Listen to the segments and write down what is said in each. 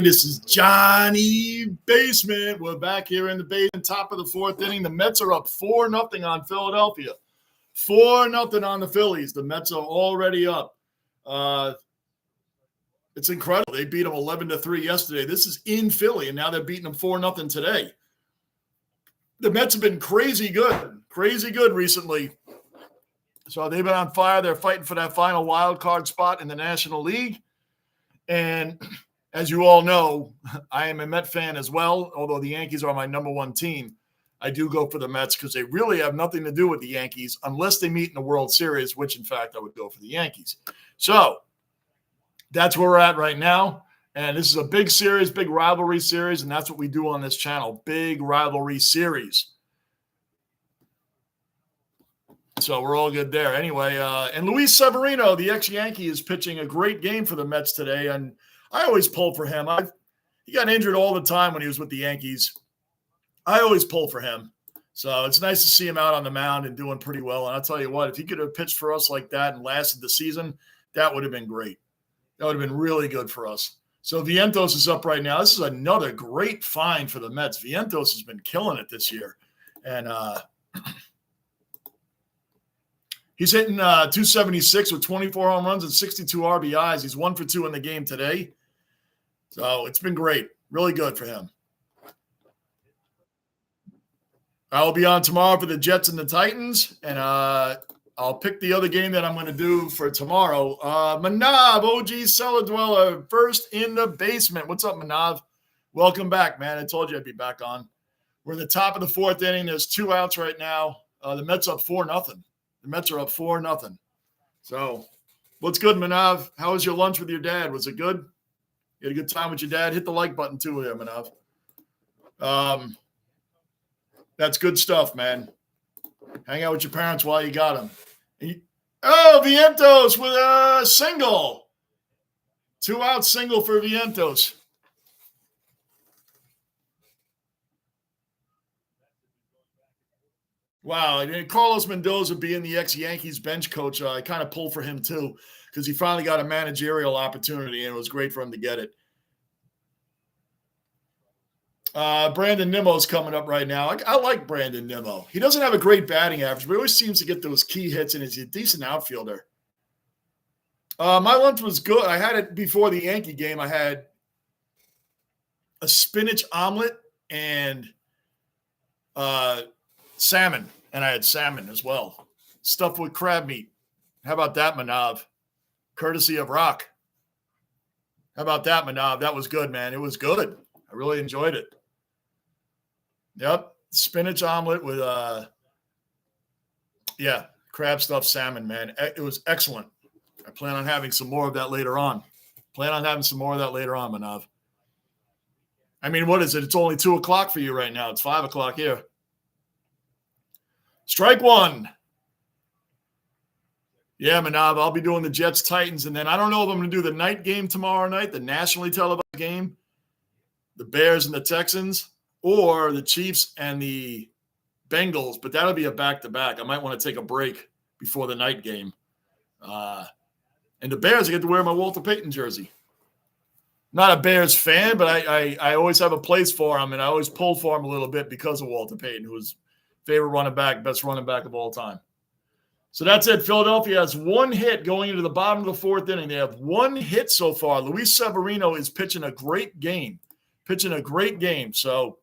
This is Johnny Basement. We're back here in the basement, top of the fourth inning. The Mets are up 4-0 on Philadelphia. 4-0 on the Phillies. The Mets are already up. It's incredible. They beat them 11-3 yesterday. This is in Philly, and now they're beating them 4-0 today. The Mets have been crazy good recently. So they've been on fire. They're fighting for that final wild card spot in the National League. And as you all know, I am a Met fan as well, although the Yankees are my number one team. I do go for the Mets because they really have nothing to do with the Yankees unless they meet in the World Series, which, in fact, I would go for the Yankees. So that's where we're at right now. And this is a big series, big rivalry series, and that's what we do on this channel, big rivalry series. So we're all good there. Anyway, and Luis Severino, the ex-Yankee, is pitching a great game for the Mets today, and I always pull for him. He got injured all the time when he was with the Yankees. I always pull for him. So it's nice to see him out on the mound and doing pretty well. And I'll tell you what, if he could have pitched for us like that and lasted the season, that would have been great. That would have been really good for us. So Vientos is up right now. This is another great find for the Mets. Vientos has been killing it this year. And he's hitting 276 with 24 home runs and 62 RBIs. He's 1 for 2 in the game today. So it's been great. Really good for him. I'll be on tomorrow for the Jets and the Titans, and I'll pick the other game that I'm going to do for tomorrow. Manav, OG Cellar Dweller, first in the basement. What's up, Manav? Welcome back, man. I told you I'd be back on. We're in the top of the fourth inning. There's 2 outs right now. The Mets up 4-0. The Mets are up 4-0. So what's good, Manav? How was your lunch with your dad? Was it good? You had a good time with your dad? Hit the like button too there, Manav. That's good stuff, man. Hang out with your parents while you got them. Vientos with a single. 2-out single for Vientos. Wow. And Carlos Mendoza being the ex-Yankees bench coach, I kind of pulled for him too because he finally got a managerial opportunity, and it was great for him to get it. Brandon Nimmo's coming up right now. I like Brandon Nimmo. He doesn't have a great batting average, but he always seems to get those key hits, and he's a decent outfielder. My lunch was good. I had it before the Yankee game. I had a spinach omelet and salmon, and I had salmon as well, stuffed with crab meat. How about that, Manav? Courtesy of Rock. How about that, Manav? That was good, man. It was good. I really enjoyed it. Yep, spinach omelet with, crab stuffed salmon, man. It was excellent. I plan on having some more of that later on. Manav. I mean, what is it? It's only 2 o'clock for you right now. It's 5 o'clock here. Strike one. Yeah, Manav, I'll be doing the Jets-Titans, and then I don't know if I'm going to do the night game tomorrow night, the nationally televised game, the Bears and the Texans, or the Chiefs and the Bengals, but that'll be a back-to-back. I might want to take a break before the night game. And the Bears, I get to wear my Walter Payton jersey. Not a Bears fan, but I always have a place for him, and I always pull for him a little bit because of Walter Payton, who's favorite running back, best running back of all time. So that's it. Philadelphia has 1 hit going into the bottom of the fourth inning. They have 1 hit so far. Luis Severino is pitching a great game. So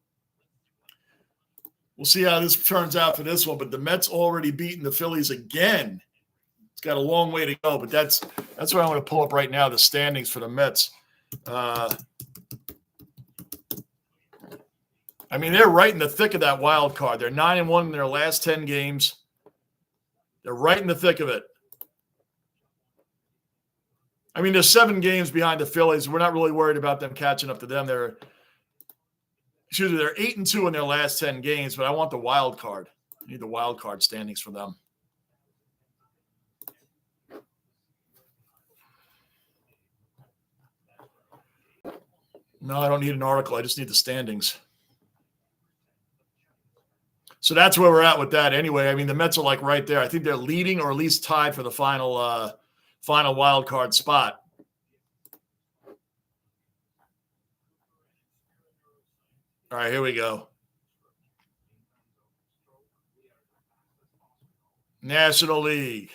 we'll see how this turns out for this one. But the Mets already beaten the Phillies again. It's got a long way to go, but that's what I'm going to pull up right now, the standings for the Mets. I mean, they're right in the thick of that wild card. They're 9-1 in their last 10 games. They're right in the thick of it. I mean, they're 7 games behind the Phillies. We're not really worried about them catching up to them. They're 8-2 in their last 10 games, but I want the wild card. I need the wild card standings for them. No, I don't need an article. I just need the standings. So that's where we're at with that. Anyway, I mean, the Mets are like right there. I think they're leading or at least tied for the final wild card spot. All right, here we go. National League.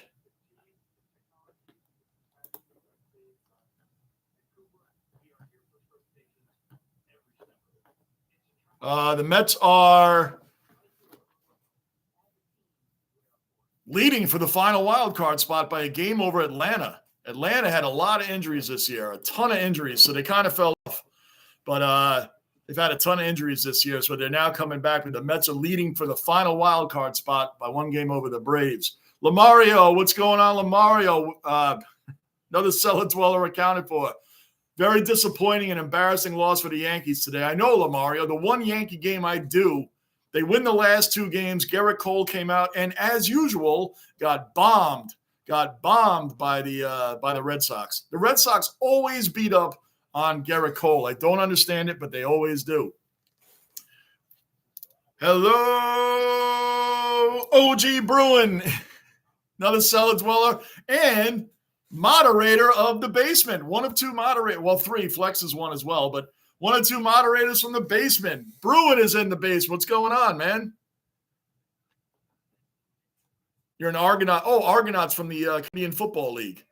The Mets are leading for the final wild card spot by a game over Atlanta. Atlanta had a lot of injuries this year, a ton of injuries, so they kind of fell off. But they've had a ton of injuries this year, so they're now coming back. But the Mets are leading for the final wild card spot by one game over the Braves. Lamario, what's going on, Lamario? Another cellar dweller accounted for. Very disappointing and embarrassing loss for the Yankees today. I know, Lamario, the one Yankee game I do, they win the last two games. Garrett Cole came out and, as usual, got bombed by the Red Sox. The Red Sox always beat up on Garrett Cole. I don't understand it, but they always do. Hello, OG Bruin, another cellar dweller and moderator of the basement. One of two moderators. Well, three. Flex is one as well, but one or two moderators from the basement. Bruin is in the basement. What's going on, man? You're an Argonaut. Oh, Argonauts from the Canadian Football League.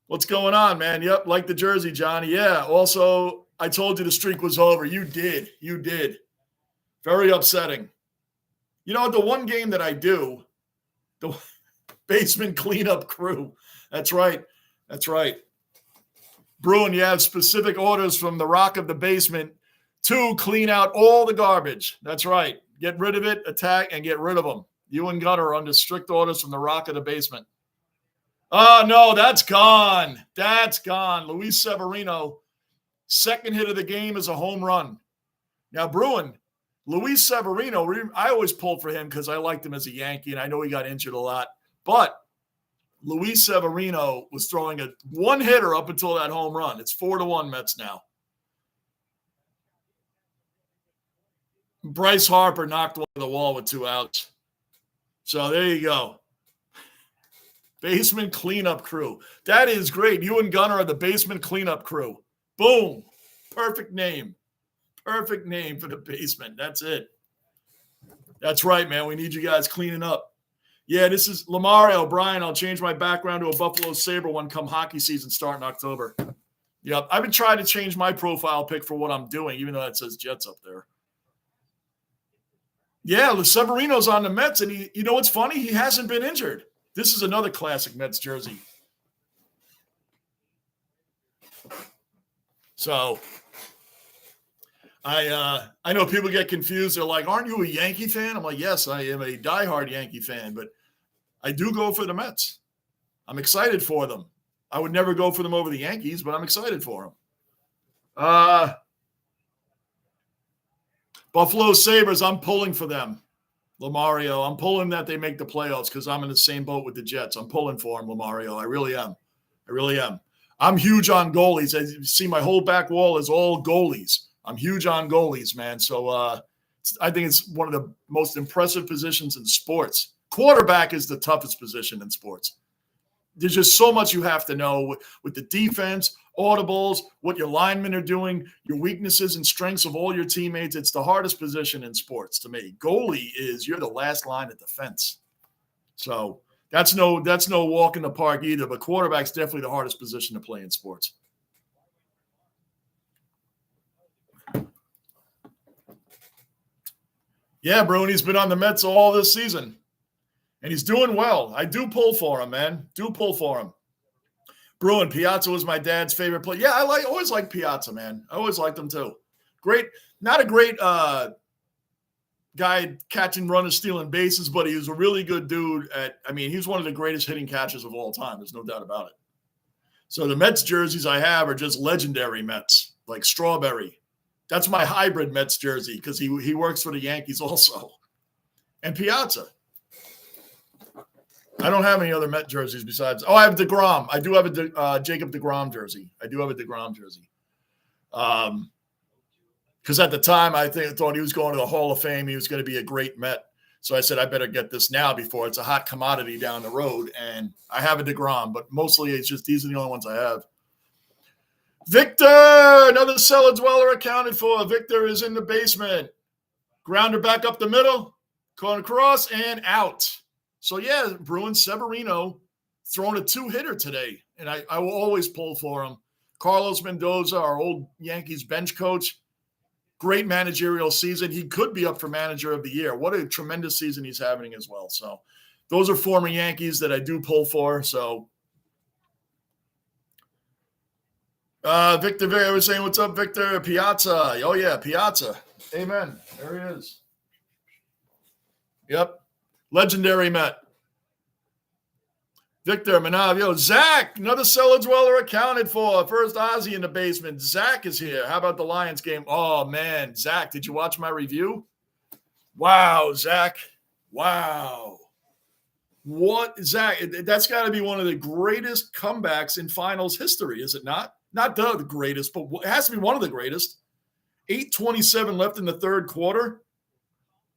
What's going on, man? Yep, like the jersey, Johnny. Yeah, also, I told you the streak was over. You did. Very upsetting. You know, the one game that I do, the basement cleanup crew. That's right. Bruin, you have specific orders from the Rock of the Basement to clean out all the garbage. That's right. Get rid of it, attack, and get rid of them. You and Gunner are under strict orders from the Rock of the Basement. Oh, no, that's gone. Luis Severino, second hit of the game is a home run. Now, Bruin, Luis Severino, I always pulled for him because I liked him as a Yankee, and I know he got injured a lot. But Luis Severino was throwing a one-hitter up until that home run. It's 4-1 Mets now. Bryce Harper knocked one to the wall with 2 outs. So there you go. Basement cleanup crew. That is great. You and Gunner are the basement cleanup crew. Boom. Perfect name for the basement. That's it. That's right, man. We need you guys cleaning up. Yeah, this is Lamario. Brian, I'll change my background to a Buffalo Sabre one come hockey season start in October. Yep. I've been trying to change my profile pic for what I'm doing, even though it says Jets up there. Yeah, Severino's on the Mets, and you know what's funny? He hasn't been injured. This is another classic Mets jersey. So I know people get confused. They're like, aren't you a Yankee fan? I'm like, yes, I am a diehard Yankee fan, but I do go for the Mets. I'm excited for them. I would never go for them over the Yankees, but I'm excited for them. Buffalo Sabres, I'm pulling for them. Lamario, I'm pulling that they make the playoffs because I'm in the same boat with the Jets. I'm pulling for them, Lamario. I really am. I'm huge on goalies. As you see, my whole back wall is all goalies. I'm huge on goalies, man. So I think it's one of the most impressive positions in sports. Quarterback is the toughest position in sports. There's just so much you have to know with the defense, audibles, what your linemen are doing, your weaknesses and strengths of all your teammates. It's the hardest position in sports to me. Goalie is you're the last line of defense. So that's no walk in the park either, but quarterback's definitely the hardest position to play in sports. Yeah, Bruni's been on the Mets all this season. And he's doing well. I do pull for him, man. Bruin, Piazza was my dad's favorite player. Yeah, I always liked Piazza, man. I always liked him too. Great, not a great guy catching runners, stealing bases, but he was a really good dude. He was one of the greatest hitting catchers of all time. There's no doubt about it. So the Mets jerseys I have are just legendary Mets, like Strawberry. That's my hybrid Mets jersey because he works for the Yankees also. And Piazza. I don't have any other Met jerseys besides. Oh, I have DeGrom. I do have a Jacob DeGrom jersey. Because at the time, I thought he was going to the Hall of Fame. He was going to be a great Met. So I said, I better get this now before it's a hot commodity down the road. And I have a DeGrom, but mostly it's just these are the only ones I have. Victor, another cellar dweller accounted for. Victor is in the basement. Grounder back up the middle, going across and out. So, yeah, Bruins, Severino throwing a 2-hitter today, and I will always pull for him. Carlos Mendoza, our old Yankees bench coach, great managerial season. He could be up for manager of the year. What a tremendous season he's having as well. So those are former Yankees that I do pull for. So Victor Vera was saying, what's up, Victor? Piazza. Oh, yeah, Piazza. Amen. There he is. Yep. Legendary Met. Victor Manav. Yo, Zach, another cellar dweller accounted for. First Ozzy in the basement. Zach is here. How about the Lions game? Oh, man. Zach, did you watch my review? Wow, Zach. Wow. What, Zach? That's got to be one of the greatest comebacks in finals history, is it not? Not the greatest, but it has to be one of the greatest. 8:27 left in the third quarter,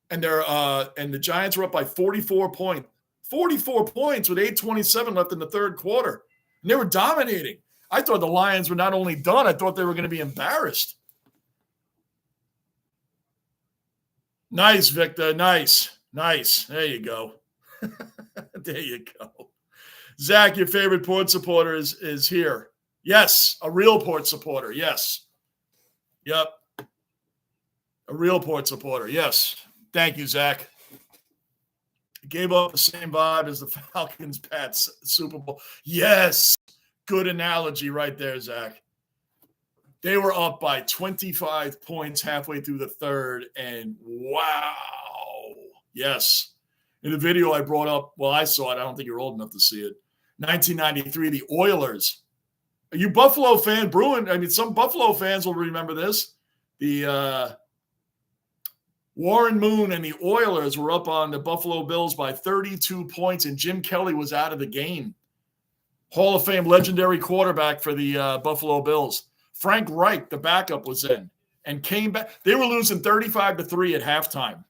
and the Giants were up by 44 points. 44 points with 8:27 left in the third quarter. And they were dominating. I thought the Lions were not only done, I thought they were going to be embarrassed. Nice, Victor. Nice. There you go. There you go. Zach, your favorite Port supporter is here. Yes, a real Port supporter. Yes. Yep. A real Port supporter. Yes. Thank you, Zach. Gave up the same vibe as the Falcons Pats Super Bowl. Yes. Good analogy right there, Zach. They were up by 25 points halfway through the third, and wow. Yes. In the video I brought up, well, I saw it. I don't think you're old enough to see it. 1993, the Oilers. Are you Buffalo fan? Bruin, I mean, some Buffalo fans will remember this. The Warren Moon and the Oilers were up on the Buffalo Bills by 32 points, and Jim Kelly was out of the game. Hall of Fame legendary quarterback for the Buffalo Bills. Frank Reich, the backup, was in and came back. They were losing 35-3 at halftime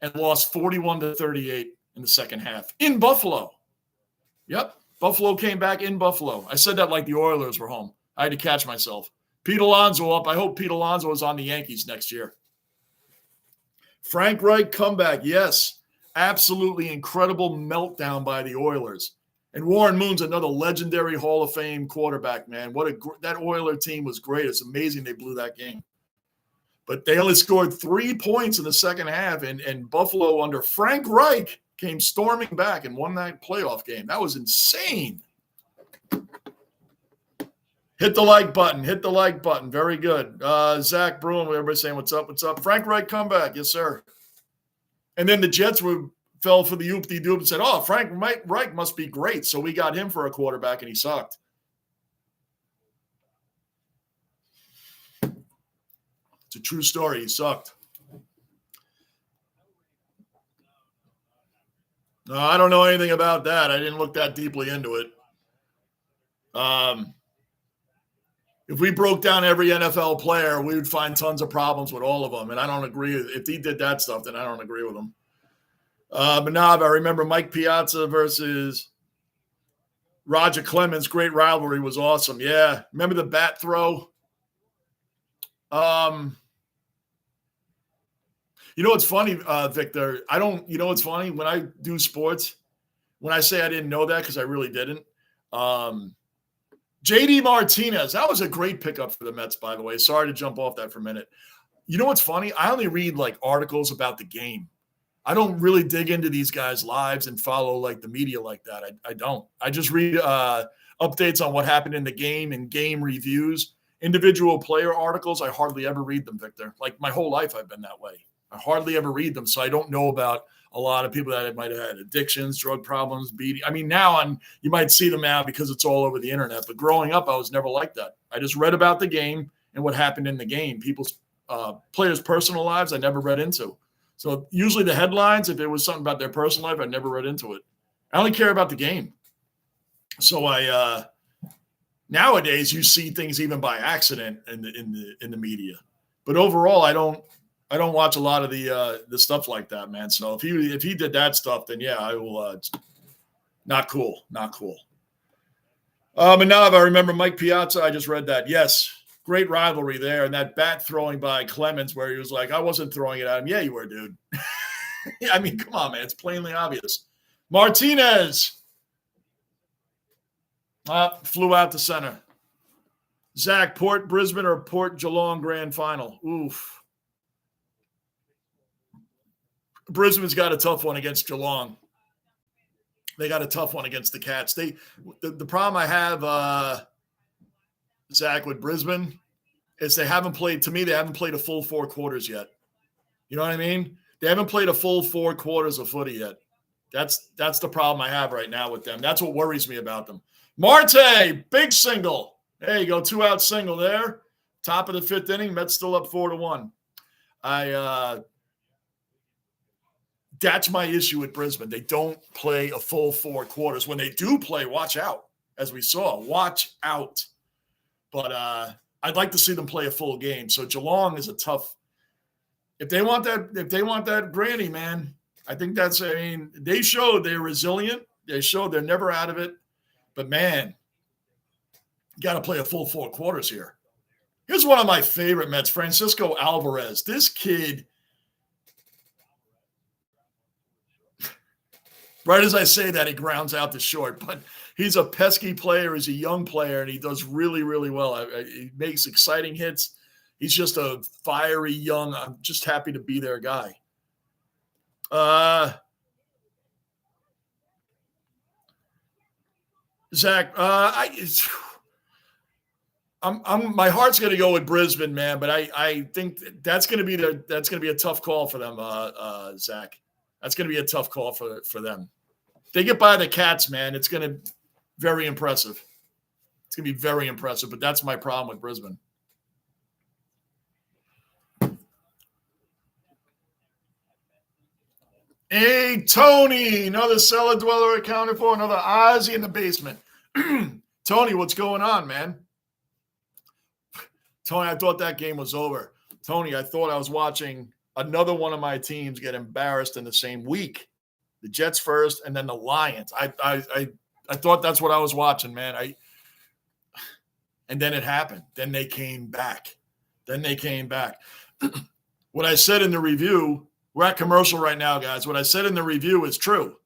and lost 41-38 in the second half in Buffalo. Yep. Buffalo came back in Buffalo. I said that like the Oilers were home. I had to catch myself. Pete Alonso up. I hope Pete Alonso is on the Yankees next year. Frank Reich comeback. Yes. Absolutely incredible meltdown by the Oilers. And Warren Moon's another legendary Hall of Fame quarterback, man. That Oiler team was great. It's amazing they blew that game. But they only scored 3 points in the second half, and Buffalo under Frank Reich came storming back and won that playoff game. That was insane. Hit the like button. Very good. Zach Bruin, everybody saying, what's up? Frank Reich comeback. Yes, sir. And then the Jets fell for the oop-de-doop and said, oh, Frank Reich must be great. So we got him for a quarterback, and he sucked. It's a true story. He sucked. No, I don't know anything about that. I didn't look that deeply into it. If we broke down every NFL player, we would find tons of problems with all of them. And I don't agree. If he did that stuff, then I don't agree with him. Manav, I remember Mike Piazza versus Roger Clemens. Great rivalry, was awesome. Yeah. Remember the bat throw? You know what's funny, Victor? You know what's funny? When I do sports, when I say I didn't know that, because I really didn't. JD Martinez, that was a great pickup for the Mets, by the way. Sorry to jump off that for a minute. You know what's funny? I only read like articles about the game. I don't really dig into these guys' lives and follow like the media like that. I don't. I just read updates on what happened in the game and game reviews. Individual player articles, I hardly ever read them, Victor. Like my whole life I've been that way. I hardly ever read them, so I don't know about a lot of people that might have had addictions, drug problems, beating. I mean, now you might see them now because it's all over the internet. But growing up, I was never like that. I just read about the game and what happened in the game. People's players' personal lives, I never read into. So usually the headlines, if it was something about their personal life, I never read into it. I only care about the game. So nowadays you see things even by accident in the media. But overall, I don't watch a lot of the stuff like that, man. So if he did that stuff, then yeah, I will. Not cool. And now if I remember Mike Piazza, I just read that. Yes, great rivalry there. And that bat throwing by Clemens where he was like, I wasn't throwing it at him. Yeah, you were, dude. I mean, come on, man. It's plainly obvious. Martinez flew out to center. Zach, Port Brisbane or Port Geelong grand final? Oof. Brisbane's got a tough one against Geelong. They got a tough one against the Cats. The problem I have, Zach, with Brisbane is they haven't played a full 4 quarters yet. You know what I mean? They haven't played a full 4 quarters of footy yet. That's the problem I have right now with them. That's what worries me about them. Marte, big single. There you go, 2-out single there. Top of the 5th inning. Mets still up 4-1. That's my issue with Brisbane. They don't play a full 4 quarters. When they do play, watch out. As we saw, watch out. But I'd like to see them play a full game. So Geelong is a tough. If they want that granny, man, I think they showed they're resilient. They showed they're never out of it. But man, you got to play a full 4 quarters here. Here's one of my favorite Mets, Francisco Alvarez. This kid, right as I say that, he grounds out the short. But he's a pesky player. He's a young player, and he does really, really well. He makes exciting hits. He's just a fiery, young, I'm just happy to be their guy. Zach, my heart's going to go with Brisbane, man, but I think that's going to be a tough call for them, Zach. That's going to be a tough call for them. If they get by the Cats, man, it's going to be very impressive. It's going to be very impressive, but that's my problem with Brisbane. Hey, Tony, another cellar dweller accounted for, another Ozzy in the basement. Tony, what's going on, man? Tony, I thought that game was over. Tony, I thought I was watching another one of my teams get embarrassed in the same week. The Jets first, and then the Lions. I thought that's what I was watching, man. And then it happened. Then they came back. What I said in the review, we're at commercial right now, guys. What I said in the review is true.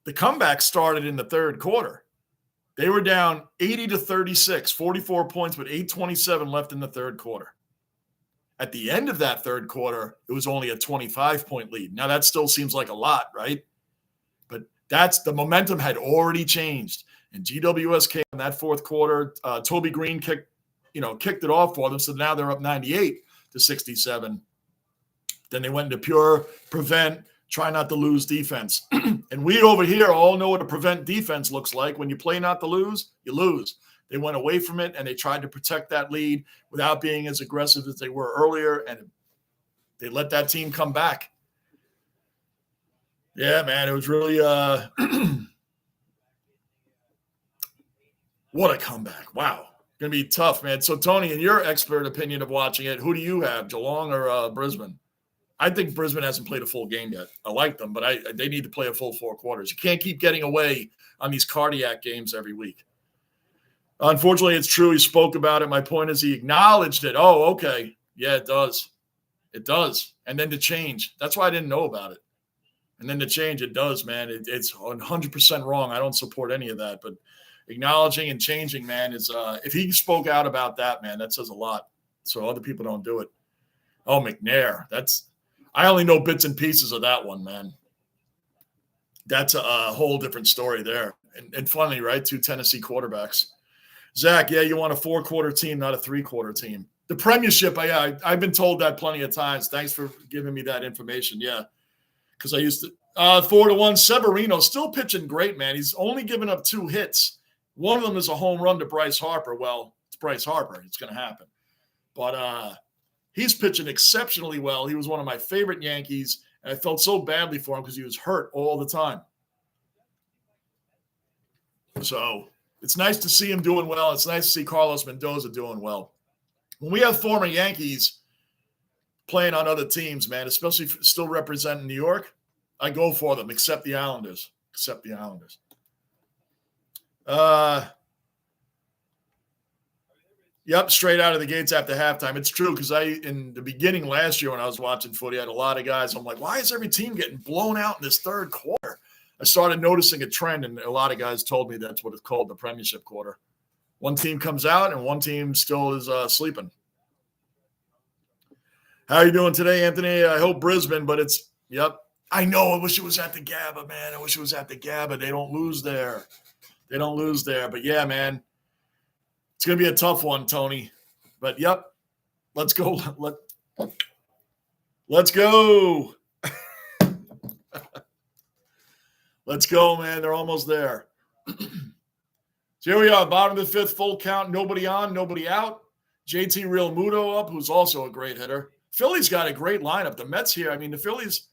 The comeback started in the third quarter. They were down 80-36, 44 points with 8:27 left in the third quarter. At the end of that third quarter, it was only a 25-point lead. Now, that still seems like a lot, right? But the momentum had already changed. And GWS came in that fourth quarter. Toby Green kicked it off for them, so now they're up 98-67. Then they went into pure prevent, try not to lose defense. And we over here all know what a prevent defense looks like. When you play not to lose, you lose. They went away from it, and they tried to protect that lead without being as aggressive as they were earlier, and they let that team come back. Yeah, man, it was really what a comeback. Wow. Going to be tough, man. So, Tony, in your expert opinion of watching it, who do you have, Geelong or Brisbane? I think Brisbane hasn't played a full game yet. I like them, but they need to play a full 4 quarters. You can't keep getting away on these cardiac games every week. Unfortunately, it's true. He spoke about it. My point is he acknowledged it. Oh, okay. Yeah, it does. It does. And then to change. That's why I didn't know about it. And then to change, it does, man. It's 100% wrong. I don't support any of that. But acknowledging and changing, man, is if he spoke out about that, man, that says a lot. So other people don't do it. Oh, McNair. I only know bits and pieces of that one, man. That's a whole different story there. And funny, right? 2 Tennessee quarterbacks. Zach, yeah, you want a 4-quarter team, not a 3-quarter team. The premiership, I've been told that plenty of times. Thanks for giving me that information. Yeah, because I used to 4-1. Severino still pitching great, man. He's only given up 2 hits. One of them is a home run to Bryce Harper. Well, it's Bryce Harper. It's going to happen. But he's pitching exceptionally well. He was one of my favorite Yankees, and I felt so badly for him because he was hurt all the time. So it's nice to see him doing well. It's nice to see Carlos Mendoza doing well. When we have former Yankees playing on other teams, man, especially still representing New York, I go for them, except the Islanders. Yep, straight out of the gates after halftime. It's true because in the beginning last year when I was watching footy, I had a lot of guys. I'm like, why is every team getting blown out in this third quarter? I started noticing a trend, and a lot of guys told me that's what it's called, the premiership quarter. One team comes out, and one team still is sleeping. How are you doing today, Anthony? I hope Brisbane, but it's, yep. I know. I wish it was at the Gabba, man. I wish it was at the Gabba. They don't lose there. But, yeah, man. It's going to be a tough one, Tony. But, yep, let's go. Let's go. Let's go, man. They're almost there. So here we are, bottom of the fifth, full count, nobody on, nobody out. JT Real Muto up, who's also a great hitter. Phillies got a great lineup. The Mets here, I mean, the Phillies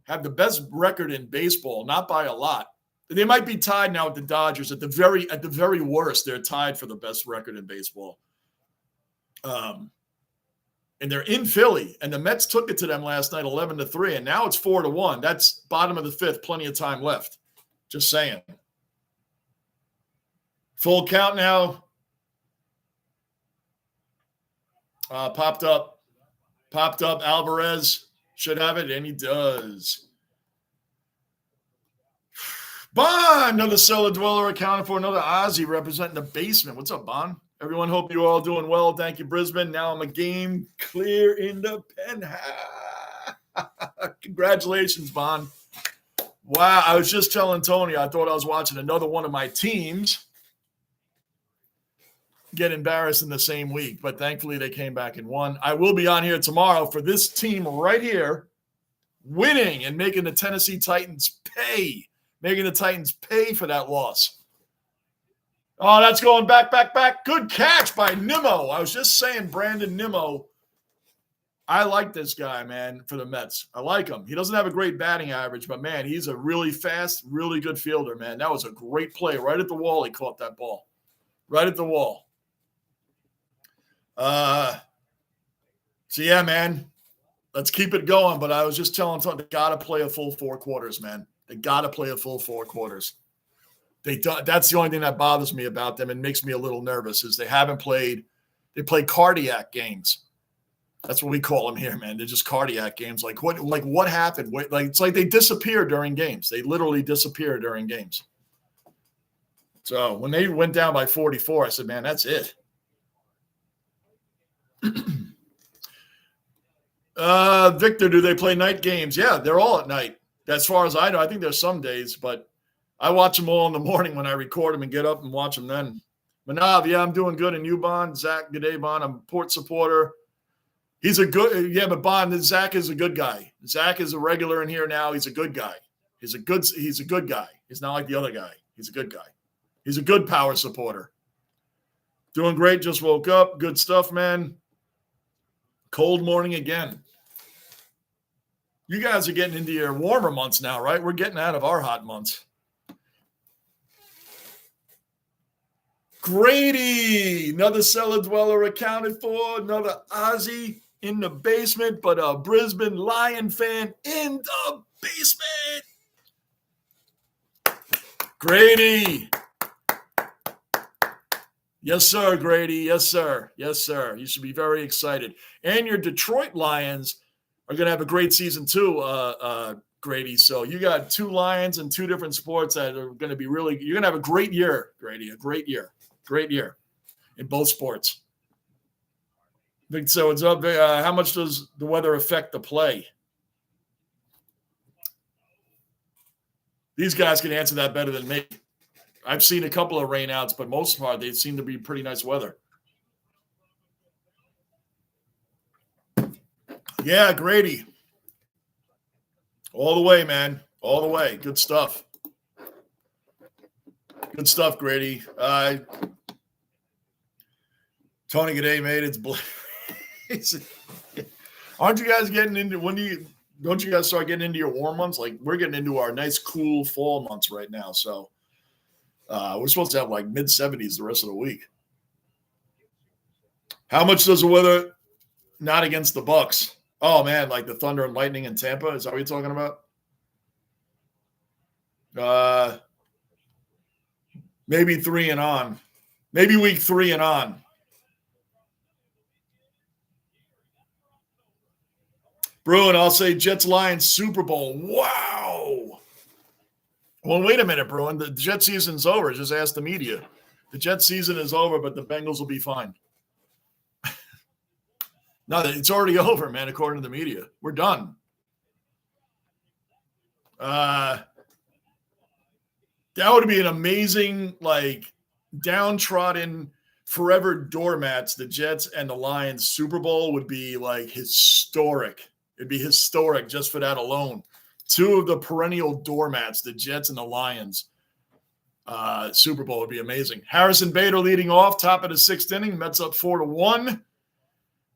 have the best record in baseball, not by a lot. They might be tied now with the Dodgers. At the very worst, they're tied for the best record in baseball. And they're in Philly, and the Mets took it to them last night, 11-3, and now it's 4-1. That's bottom of the fifth, plenty of time left. Just saying. Full count now. Popped up. Alvarez should have it, and he does. Bond, another cellar dweller accounted for, another Aussie representing the basement. What's up, Bond? Everyone, hope you're all doing well. Thank you, Brisbane. Now I'm a game clear in the penthouse. Congratulations, Bond. Wow, I was just telling Tony, I thought I was watching another one of my teams get embarrassed in the same week, but thankfully they came back and won. I will be on here tomorrow for this team right here winning and making the Tennessee Titans pay. Making the Titans pay for that loss. Oh, that's going back. Good catch by Nimmo. I was just saying Brandon Nimmo. I like this guy, man, for the Mets. I like him. He doesn't have a great batting average, but, man, he's a really fast, really good fielder, man. That was a great play. Right at the wall, he caught that ball. Right at the wall. So, yeah, man, let's keep it going. But I was just telling Tony, they got to play a full 4 quarters, man. They got to play a full 4 quarters. That's the only thing that bothers me about them and makes me a little nervous is they haven't played. They play cardiac games. That's what we call them here, man. They're just cardiac games. Like what happened? It's like they disappear during games. They literally disappear during games. So when they went down by 44, I said, man, that's it. Victor, do they play night games? Yeah, they're all at night. As far as I know, I think there's some days, but I watch them all in the morning when I record them and get up and watch them then. Manav, yeah, I'm doing good. And you, Bond? Zach, good day, Bond. I'm a Port supporter. He's a good – yeah, but Bond, Zach is a good guy. Zach is a regular in here now. He's a good guy. He's a good guy. He's not like the other guy. He's a good guy. He's a good Power supporter. Doing great. Just woke up. Good stuff, man. Cold morning again. You guys are getting into your warmer months now, right? We're getting out of our hot months. Grady, another cellar dweller accounted for, another Aussie in the basement, but a Brisbane Lion fan in the basement. Grady. Yes, sir, Grady. Yes, sir. Yes, sir. You should be very excited. And your Detroit Lions are going to have a great season too, Grady. So you got 2 Lions and 2 different sports that are going to be really – you're going to have a great year, Grady, a great year. Great year in both sports. So it's up. How much does the weather affect the play? These guys can answer that better than me. I've seen a couple of rainouts, but most part, they seem to be pretty nice weather. Yeah, Grady. All the way, man. All the way. Good stuff. Good stuff, Grady. Tony, good day, mate. It's aren't you guys getting into don't you guys start getting into your warm months? Like we're getting into our nice, cool fall months right now. So we're supposed to have like mid-70s the rest of the week. How much does the weather not against the Bucks? Oh man, like the Thunder and Lightning in Tampa? Is that what you're talking about? Maybe 3 and on. Maybe week 3 and on. Bruin, I'll say Jets-Lions Super Bowl. Wow. Well, wait a minute, Bruin. The Jet season's over. Just ask the media. The Jet season is over, but the Bengals will be fine. No, it's already over, man, according to the media. We're done. That would be an amazing, like, downtrodden, forever doormats. The Jets and the Lions Super Bowl would be, like, historic. It'd be historic just for that alone. 2 of the perennial doormats, the Jets and the Lions. Super Bowl would be amazing. Harrison Bader leading off, top of the 6th inning. Mets up 4-1.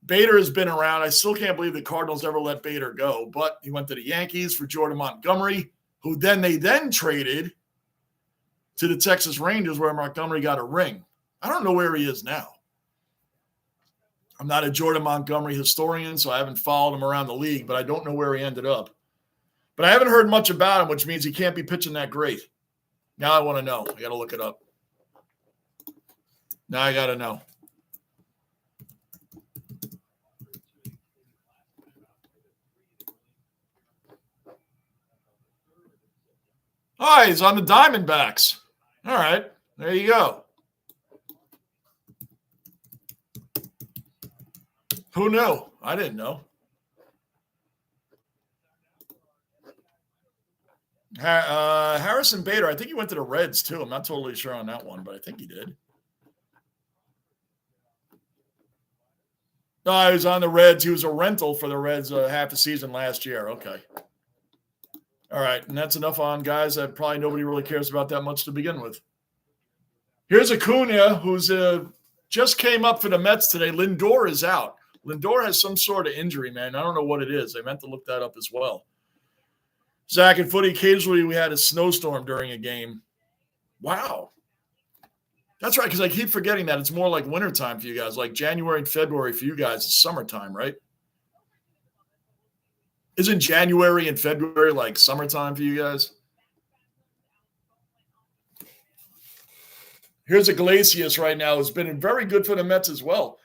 Bader has been around. I still can't believe the Cardinals ever let Bader go, but he went to the Yankees for Jordan Montgomery, who they traded to the Texas Rangers, where Montgomery got a ring. I don't know where he is now. I'm not a Jordan Montgomery historian, so I haven't followed him around the league, but I don't know where he ended up. But I haven't heard much about him, which means he can't be pitching that great. Now I want to know. I got to look it up. Now I got to know. Oh, he's on the Diamondbacks. All right. There you go. Who knew? I didn't know. Harrison Bader, I think he went to the Reds too. I'm not totally sure on that one, but I think he did. No, he was on the Reds. He was a rental for the Reds half a season last year. Okay. All right, and that's enough on guys that probably nobody really cares about that much to begin with. Here's Acuna, who's just came up for the Mets today. Lindor is out. Lindor has some sort of injury, man. I don't know what it is. I meant to look that up as well. Zach and Footy, occasionally we had a snowstorm during a game. Wow. That's right, because I keep forgetting that it's more like wintertime for you guys. Like January and February for you guys is summertime, right? Isn't January and February like summertime for you guys? Here's Iglesias right now, who's been very good for the Mets as well.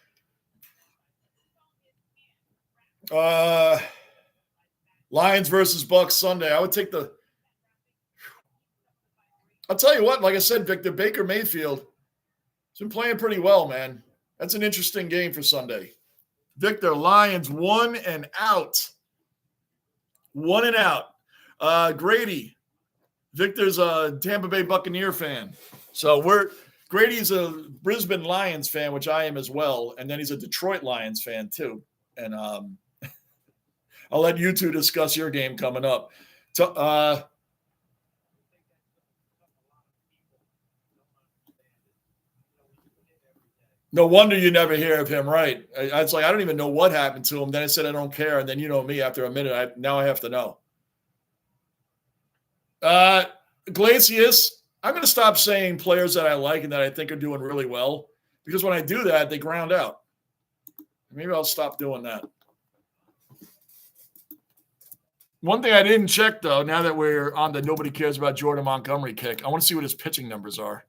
Lions versus Bucks Sunday. I would take the – I'll tell you what, like I said, Victor, Baker Mayfield has been playing pretty well, man. That's an interesting game for Sunday. Victor, Lions 1 and out. 1 and out. Grady, Victor's a Tampa Bay Buccaneer fan. So Grady's a Brisbane Lions fan, which I am as well. And then he's a Detroit Lions fan too. And I'll let you two discuss your game coming up. No wonder you never hear of him, right? It's like, I don't even know what happened to him. Then I said, I don't care. And then you know me, after a minute, now I have to know. Iglesias, I'm going to stop saying players that I like and that I think are doing really well, because when I do that, they ground out. Maybe I'll stop doing that. One thing I didn't check, though, now that we're on the nobody cares about Jordan Montgomery kick, I want to see what his pitching numbers are.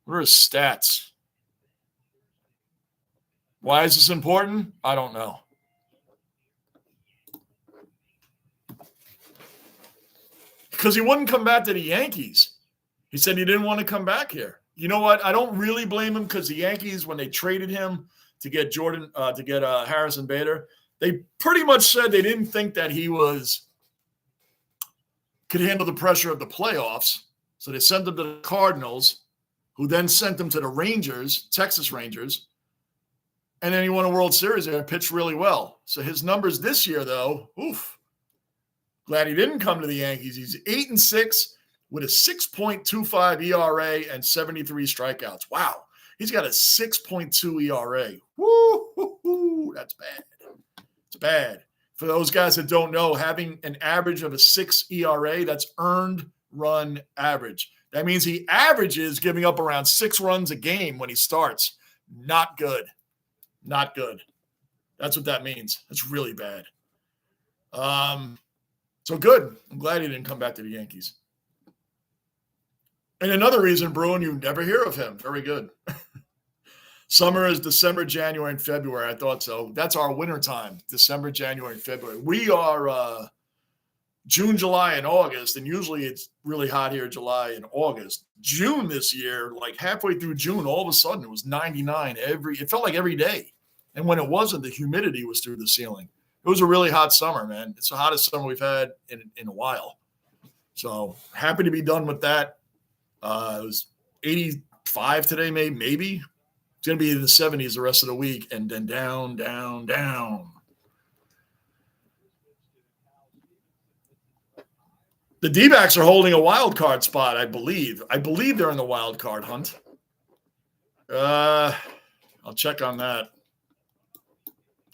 What are his stats? Why is this important? I don't know. Because he wouldn't come back to the Yankees. He said he didn't want to come back here. You know what? I don't really blame him, because the Yankees, when they traded him to get Harrison Bader, they pretty much said they didn't think that he could handle the pressure of the playoffs. So they sent him to the Cardinals, who then sent him to the Rangers, Texas Rangers. And then he won a World Series there and pitched really well. So his numbers this year, though, oof. Glad he didn't come to the Yankees. He's 8-6 with a 6.25 ERA and 73 strikeouts. Wow. He's got a 6.2 ERA. Woo, that's bad. It's bad. For those guys that don't know, having an average of a 6 ERA, that's earned run average. That means he averages giving up around 6 runs a game when he starts. Not good. Not good. That's what that means. That's really bad. So good. I'm glad he didn't come back to the Yankees. And another reason, Bruin, you never hear of him. Very good. Summer is December, January, and February. I thought so. That's our winter time, December, January, and February. We are June, July, and August, and usually it's really hot here July and August. June this year, like halfway through June, all of a sudden it was 99 it felt like every day. And when it wasn't, the humidity was through the ceiling. It was a really hot summer, man. It's the hottest summer we've had in a while. So happy to be done with that. It was 85 today, maybe. It's going to be in the 70s the rest of the week, and then down, down, down. The D-backs are holding a wild card spot, I believe. I believe they're in the wild card hunt. I'll check on that.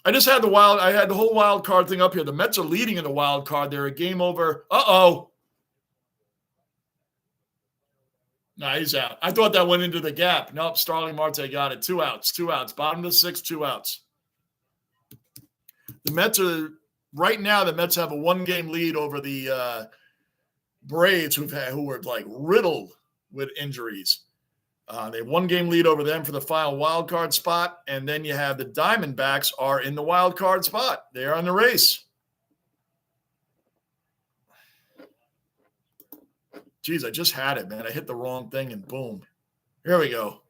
I just had I had the whole wild card thing up here. The Mets are leading in the wild card. They're a game over. Uh-oh. No, he's out. I thought that went into the gap. Nope, Starling Marte got it. 2 outs. Bottom of the 6th, 2 outs. The Mets are right now. The Mets have a 1-game lead over the Braves, who were like riddled with injuries. They have 1-game lead over them for the final wild card spot, and then you have the Diamondbacks are in the wild card spot. They are in the race. Geez, I just had it, man. I hit the wrong thing, and boom. Here we go.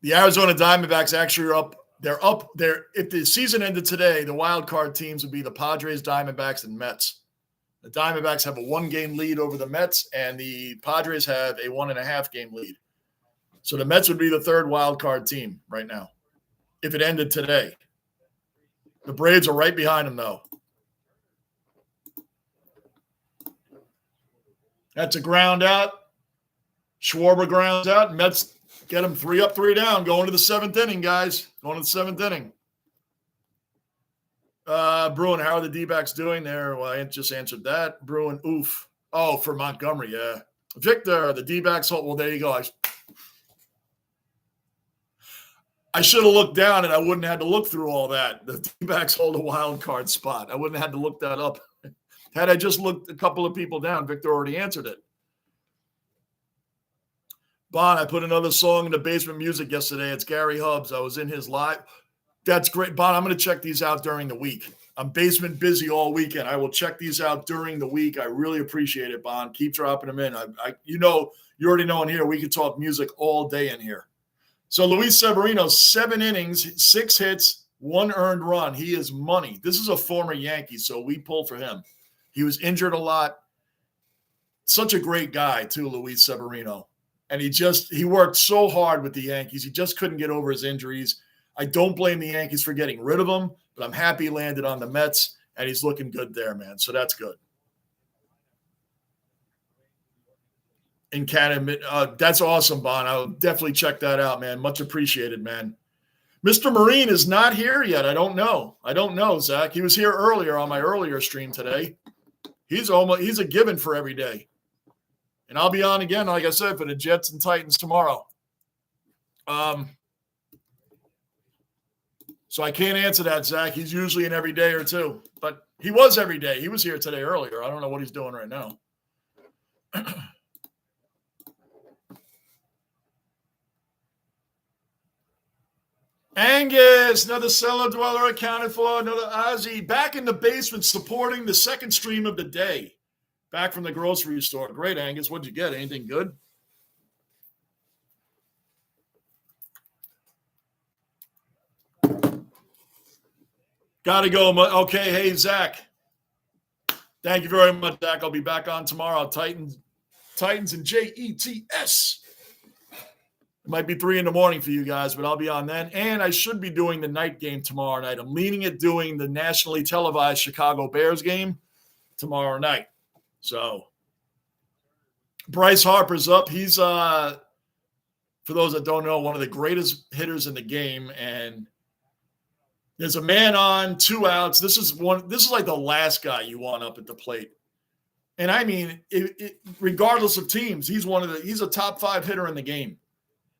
The Arizona Diamondbacks actually are up. They're up there. If the season ended today, the wild card teams would be the Padres, Diamondbacks, and Mets. The Diamondbacks have a 1-game lead over the Mets, and the Padres have a 1.5-game lead. So the Mets would be the 3rd wild card team right now if it ended today. The Braves are right behind them, though. That's a ground out. Schwarber grounds out. Mets get them 3 up, 3 down. Going to the 7th inning, guys. Going to the 7th inning. Bruin, how are the D-backs doing there? Well, I just answered that. Bruin, oof. Oh, for Montgomery, yeah. Victor, the D-backs. Well, there you go. I should have looked down, and I wouldn't have had to look through all that. The D-backs hold a wild card spot. I wouldn't have had to look that up. Had I just looked a couple of people down, Victor already answered it. Bon, I put another song in the basement music yesterday. It's Gary Hubbs. I was in his live. That's great. Bon, I'm going to check these out during the week. I'm basement busy all weekend. I will check these out during the week. I really appreciate it, Bon. Keep dropping them in. You already know in here, we can talk music all day in here. So Luis Severino, 7 innings, 6 hits, 1 earned run. He is money. This is a former Yankee, so we pull for him. He was injured a lot. Such a great guy, too, Luis Severino. And he worked so hard with the Yankees. He just couldn't get over his injuries. I don't blame the Yankees for getting rid of him, but I'm happy he landed on the Mets, and he's looking good there, man. So that's good. In Canada, that's awesome, Bon. I'll definitely check that out, man. Much appreciated, man. Mr. Marine is not here yet. I don't know, Zach. He was here earlier on my earlier stream today. He's a given for every day. And I'll be on again, like I said, for the Jets and Titans tomorrow. So I can't answer that, Zach. He's usually in every day or two. But he was every day. He was here today earlier. I don't know what he's doing right now. Angus, another cellar dweller accounted for, another Ozzy, back in the basement supporting the second stream of the day. Back from the grocery store. Great, Angus. What'd you get? Anything good? Got to go. Okay, hey, Zach. Thank you very much, Zach. I'll be back on tomorrow. Titans and JETS. It might be 3 a.m. for you guys, but I'll be on then. And I should be doing the night game tomorrow night. I'm leaning at doing the nationally televised Chicago Bears game tomorrow night. So Bryce Harper's up. He's, for those that don't know, one of the greatest hitters in the game. And there's a man on, 2 outs. This is like the last guy you want up at the plate. And I mean, regardless of teams, he's a top 5 hitter in the game.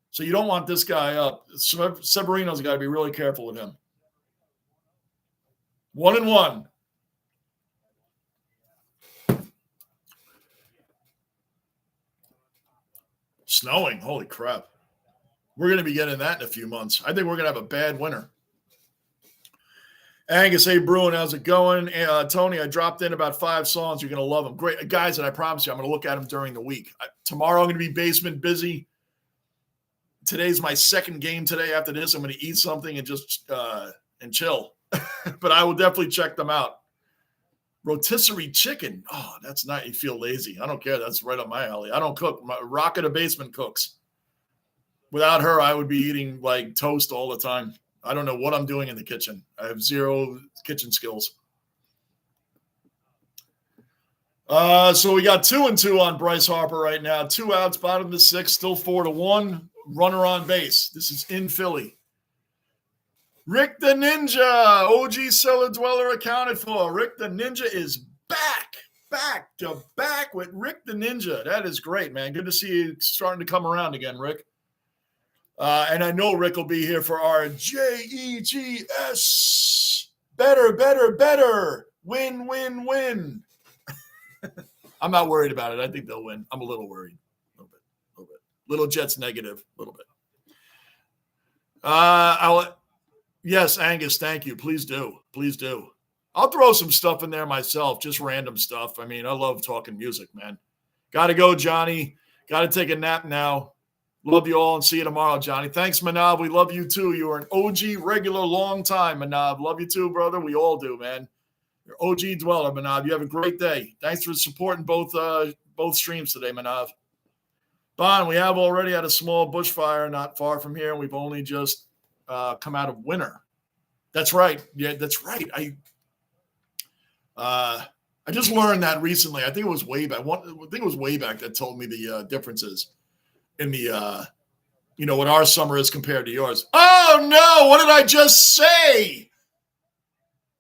So you don't want this guy up. Severino's got to be really careful with him. 1-1. Snowing. Holy crap. We're going to be getting that in a few months. I think we're going to have a bad winter. Angus, hey, Bruin, how's it going? Tony, I dropped in about 5 songs. You're going to love them. Great. Guys, and I promise you, I'm going to look at them during the week. Tomorrow, I'm going to be basement busy. Today's my second game today. After this, I'm going to eat something and just and chill. But I will definitely check them out. Rotisserie chicken. Oh, that's not, you feel lazy. I don't care. That's right up my alley. I don't cook. Rock of the basement cooks. Without her, I would be eating like toast all the time. I don't know what I'm doing in the kitchen. I have 0 kitchen skills. So we got 2-2 on Bryce Harper right now. 2 outs, bottom of the 6th, still 4-1. Runner on base. This is in Philly. Rick the Ninja, OG cellar dweller accounted for. Rick the Ninja is back to back with Rick the Ninja. That is great, man. Good to see you starting to come around again, Rick. And I know Rick will be here for our JEGS. Better. Win. I'm not worried about it. I think they'll win. I'm a little worried. A little bit. Little Jets negative. A little bit. Yes, Angus, thank you. Please do. I'll throw some stuff in there myself, just random stuff. I mean, I love talking music, man. Got to go, Johnny. Got to take a nap now. Love you all and see you tomorrow, Johnny. Thanks, Manav. We love you too. You are an OG regular long time, Manav. Love you too, brother. We all do, man. You're OG dweller, Manav. You have a great day. Thanks for supporting both streams today, Manav. Bon, we have already had a small bushfire not far from here. We've only just come out of winter. That's right. Yeah, that's right. I just learned that recently. I think it was way back. That told me the differences in the, what our summer is compared to yours. Oh, no. What did I just say?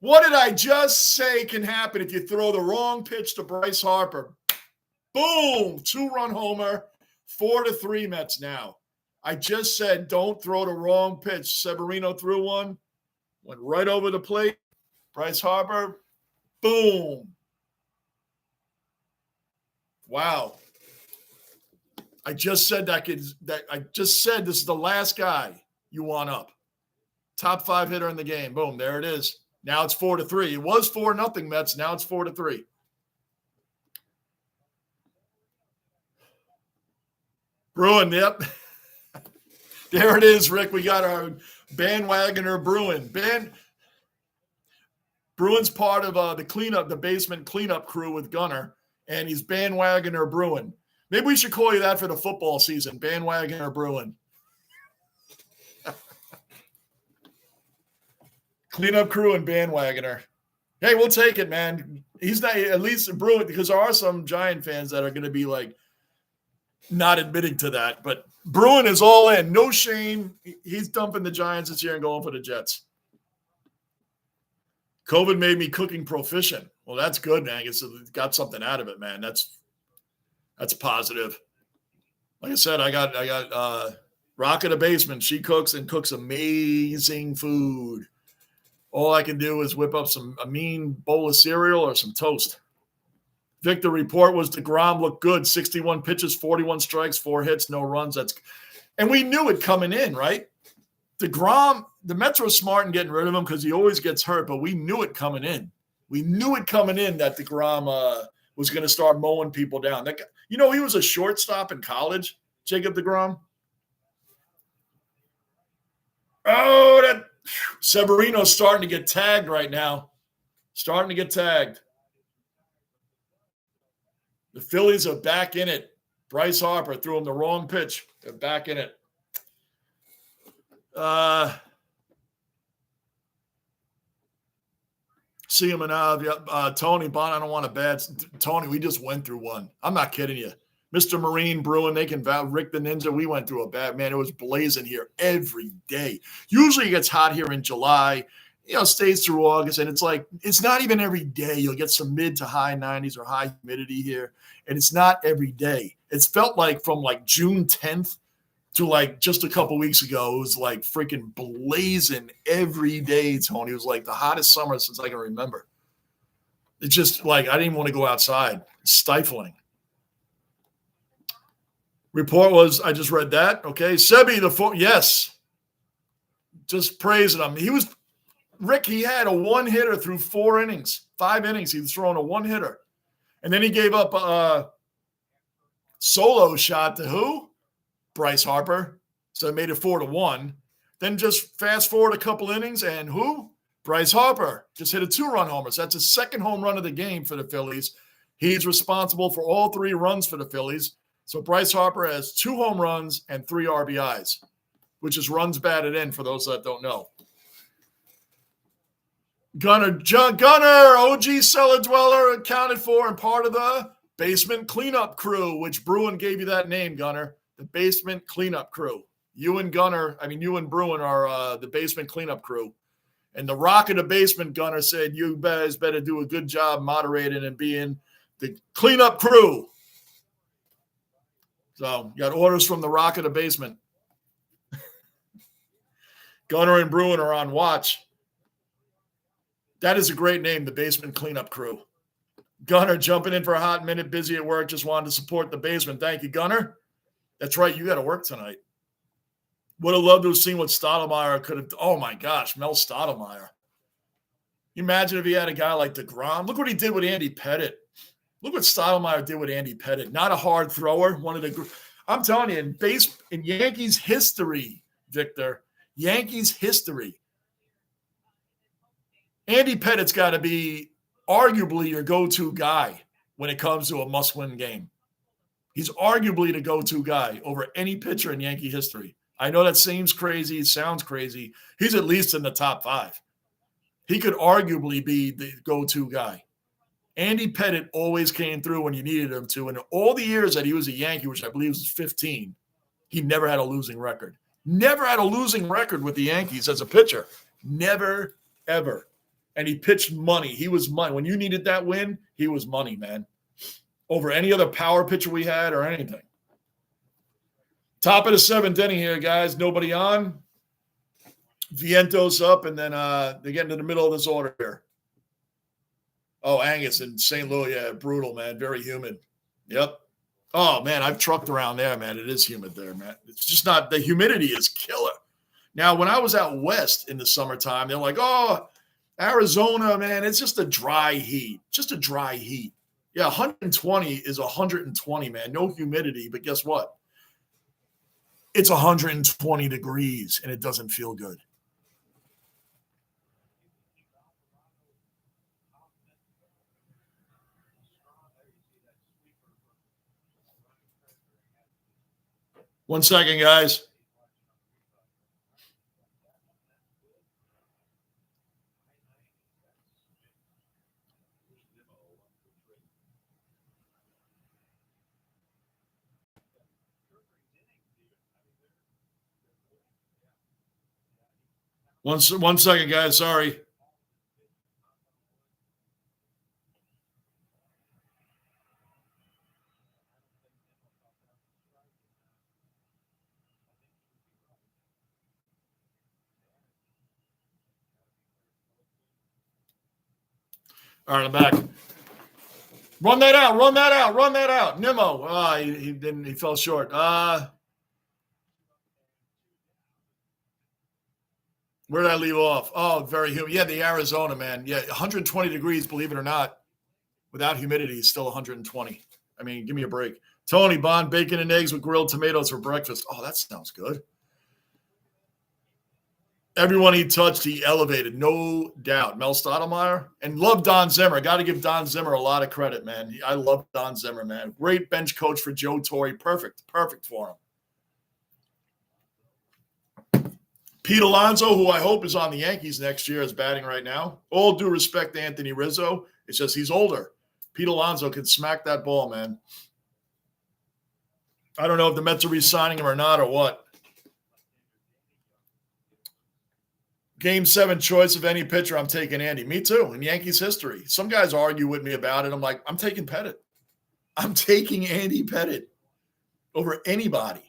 What did I just say can happen if you throw the wrong pitch to Bryce Harper? Boom. 2-run homer. 4-3 Mets now. I just said don't throw the wrong pitch. Severino threw one. Went right over the plate. Bryce Harper. Boom. Wow. I just said I just said this is the last guy you want up. Top 5 hitter in the game. Boom, there it is. Now it's 4-3. It was 4-0 Mets. Now it's 4-3. Bruin, yep. There it is, Rick. We got our bandwagoner Bruin. Bruin's part of the basement cleanup crew with Gunner, and he's bandwagoner Bruin. Maybe we should call you that for the football season, bandwagoner Bruin. Cleanup crew and bandwagoner. Hey, we'll take it, man. He's not, at least Bruin, because there are some Giant fans that are going to be like not admitting to that. But Bruin is all in. No shame. He's dumping the Giants this year and going for the Jets. COVID made me cooking proficient. Well, that's good, man. It's got something out of it, man. That's positive. Like I said, I got Rock in the basement. She cooks amazing food. All I can do is whip up a mean bowl of cereal or some toast. Victor report was DeGrom looked good. 61 pitches, 41 strikes, 4 hits, no runs. And we knew it coming in, right? DeGrom, the Mets were smart in getting rid of him because he always gets hurt, but we knew it coming in. We knew it coming in that DeGrom was going to start mowing people down. That guy, he was a shortstop in college, Jacob DeGrom. Oh, that Severino's starting to get tagged right now. The Phillies are back in it. Bryce Harper threw him the wrong pitch. They're back in it. See him and Tony Bond. I don't want a bad Tony. We just went through one. I'm not kidding you. Mr. Marine Bruin, they can vow Rick the Ninja. We went through a bad man. It was blazing here every day. Usually it gets hot here in July, stays through August. And it's like, it's not even every day. You'll get some mid to high 90s or high humidity here. And it's not every day. It's felt like from like June 10th to like just a couple weeks ago, it was like freaking blazing every day, Tony. It was like the hottest summer since I can remember. It's just like, I didn't even want to go outside. It's stifling. Report was, I just read that. Okay. Sebi, yes. Just praising him. He had a one-hitter through 4 innings. 5 innings, he was throwing a one-hitter. And then he gave up a solo shot to who? Bryce Harper. So it made it 4-1. Then just fast forward a couple innings, and who? Bryce Harper just hit a 2-run homer. So that's his second home run of the game for the Phillies. He's responsible for all 3 runs for the Phillies. So Bryce Harper has 2 home runs and 3 RBIs, which is runs batted in for those that don't know. Gunner, OG cellar dweller, accounted for and part of the basement cleanup crew, which Bruin gave you that name, Gunner. The basement cleanup crew. You and Bruin are the basement cleanup crew. And the Rock of the Basement, Gunner, said you guys better do a good job moderating and being the cleanup crew. So you got orders from the Rock of the Basement. Gunner and Bruin are on watch. That is a great name, the Basement Cleanup Crew. Gunner jumping in for a hot minute, busy at work, just wanted to support the basement. Thank you, Gunner. That's right, you got to work tonight. Would have loved to have seen what Stottlemyre could have. Oh, my gosh, Mel Stottlemyre. You imagine if he had a guy like DeGrom. Look what he did with Andy Pettitte. Look what Stottlemyre did with Andy Pettitte. Not a hard thrower. I'm telling you, in Yankees history, Victor, Yankees history, Andy Pettitte's got to be arguably your go-to guy when it comes to a must-win game. He's arguably the go-to guy over any pitcher in Yankee history. I know that seems crazy. It sounds crazy. He's at least in the top 5. He could arguably be the go-to guy. Andy Pettitte always came through when you needed him to. And all the years that he was a Yankee, which I believe was 15, he never had a losing record. Never had a losing record with the Yankees as a pitcher. Never, ever. And he pitched money. He was money. When you needed that win, he was money, man. Over any other power pitcher we had or anything. Top of the 7th inning here, guys. Nobody on. Vientos up, and then they get into the middle of this order here. Oh, Angus in St. Louis. Yeah, brutal, man. Very humid. Yep. Oh, man, I've trucked around there, man. It is humid there, man. It's just not – the humidity is killer. Now, when I was out west in the summertime, they're like, oh, Arizona, man, it's just a dry heat. Just a dry heat. Yeah, 120 is 120, man. No humidity, but guess what? It's 120 degrees, and it doesn't feel good. One second, guys. One second, guys. Sorry. All right, I'm back. Run that out. Nimmo. He didn't. He fell short. Where did I leave off? Oh, very humid. Yeah, the Arizona, man. Yeah, 120 degrees, believe it or not. Without humidity, it's still 120. I mean, give me a break. Tony Bond, bacon and eggs with grilled tomatoes for breakfast. Oh, that sounds good. Everyone he touched, he elevated, no doubt. Mel Stottlemyre. And love Don Zimmer. Got to give Don Zimmer a lot of credit, man. I love Don Zimmer, man. Great bench coach for Joe Torre. Perfect for him. Pete Alonso, who I hope is on the Yankees next year, is batting right now. All due respect to Anthony Rizzo. It's just he's older. Pete Alonso can smack that ball, man. I don't know if the Mets are re-signing him or not or what. Game 7 choice of any pitcher, I'm taking Andy. Me too, in Yankees history. Some guys argue with me about it. I'm like, I'm taking Pettitte. I'm taking Andy Pettitte over anybody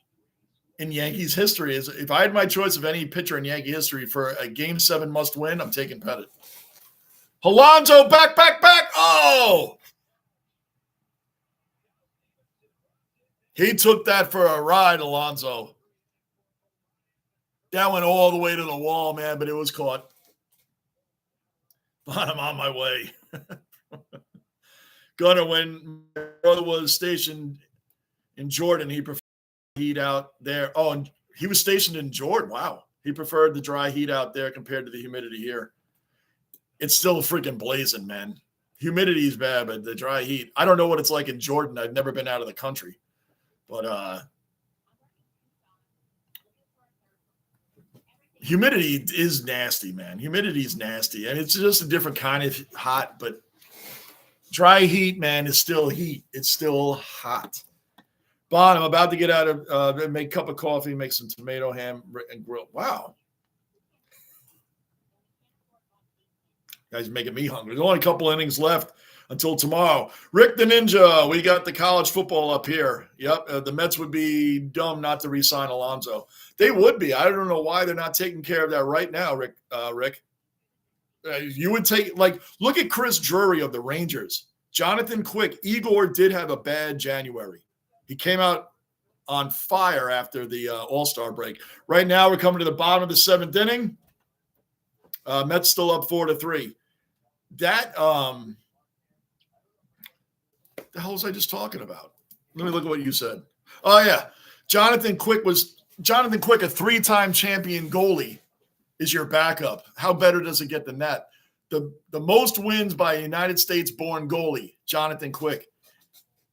in Yankees history. If I had my choice of any pitcher in Yankee history for a Game 7 must win, I'm taking Pettitte. Alonso, back. Oh! He took that for a ride, Alonso. That went all the way to the wall, man, but it was caught. But I'm on my way. Gunner, when my brother was stationed in Jordan, he preferred heat out there. Oh, and he was stationed in Jordan. Wow. He preferred the dry heat out there compared to the humidity here. It's still freaking blazing, man. Humidity is bad, but the dry heat, I don't know what it's like in Jordan. I've never been out of the country. But humidity is nasty, man. Humidity is nasty. And it's just a different kind of hot, but dry heat, man, is still heat. It's still hot. Bon, I'm about to get out of make a cup of coffee, make some tomato ham and grill. Wow. Guys making me hungry. There's only a couple innings left until tomorrow. Rick the Ninja, we got the college football up here. Yep, the Mets would be dumb not to re-sign Alonso. They would be. I don't know why they're not taking care of that right now, Rick. You would take, look at Chris Drury of the Rangers. Jonathan Quick. Igor did have a bad January. He came out on fire after the All-Star break. Right now, we're coming to the bottom of the seventh inning. Mets still up 4-3. That the hell was I just talking about? Let me look at what you said. Oh yeah, Jonathan Quick, a three-time champion goalie, is your backup. How better does it get than that? The most wins by a United States-born goalie, Jonathan Quick.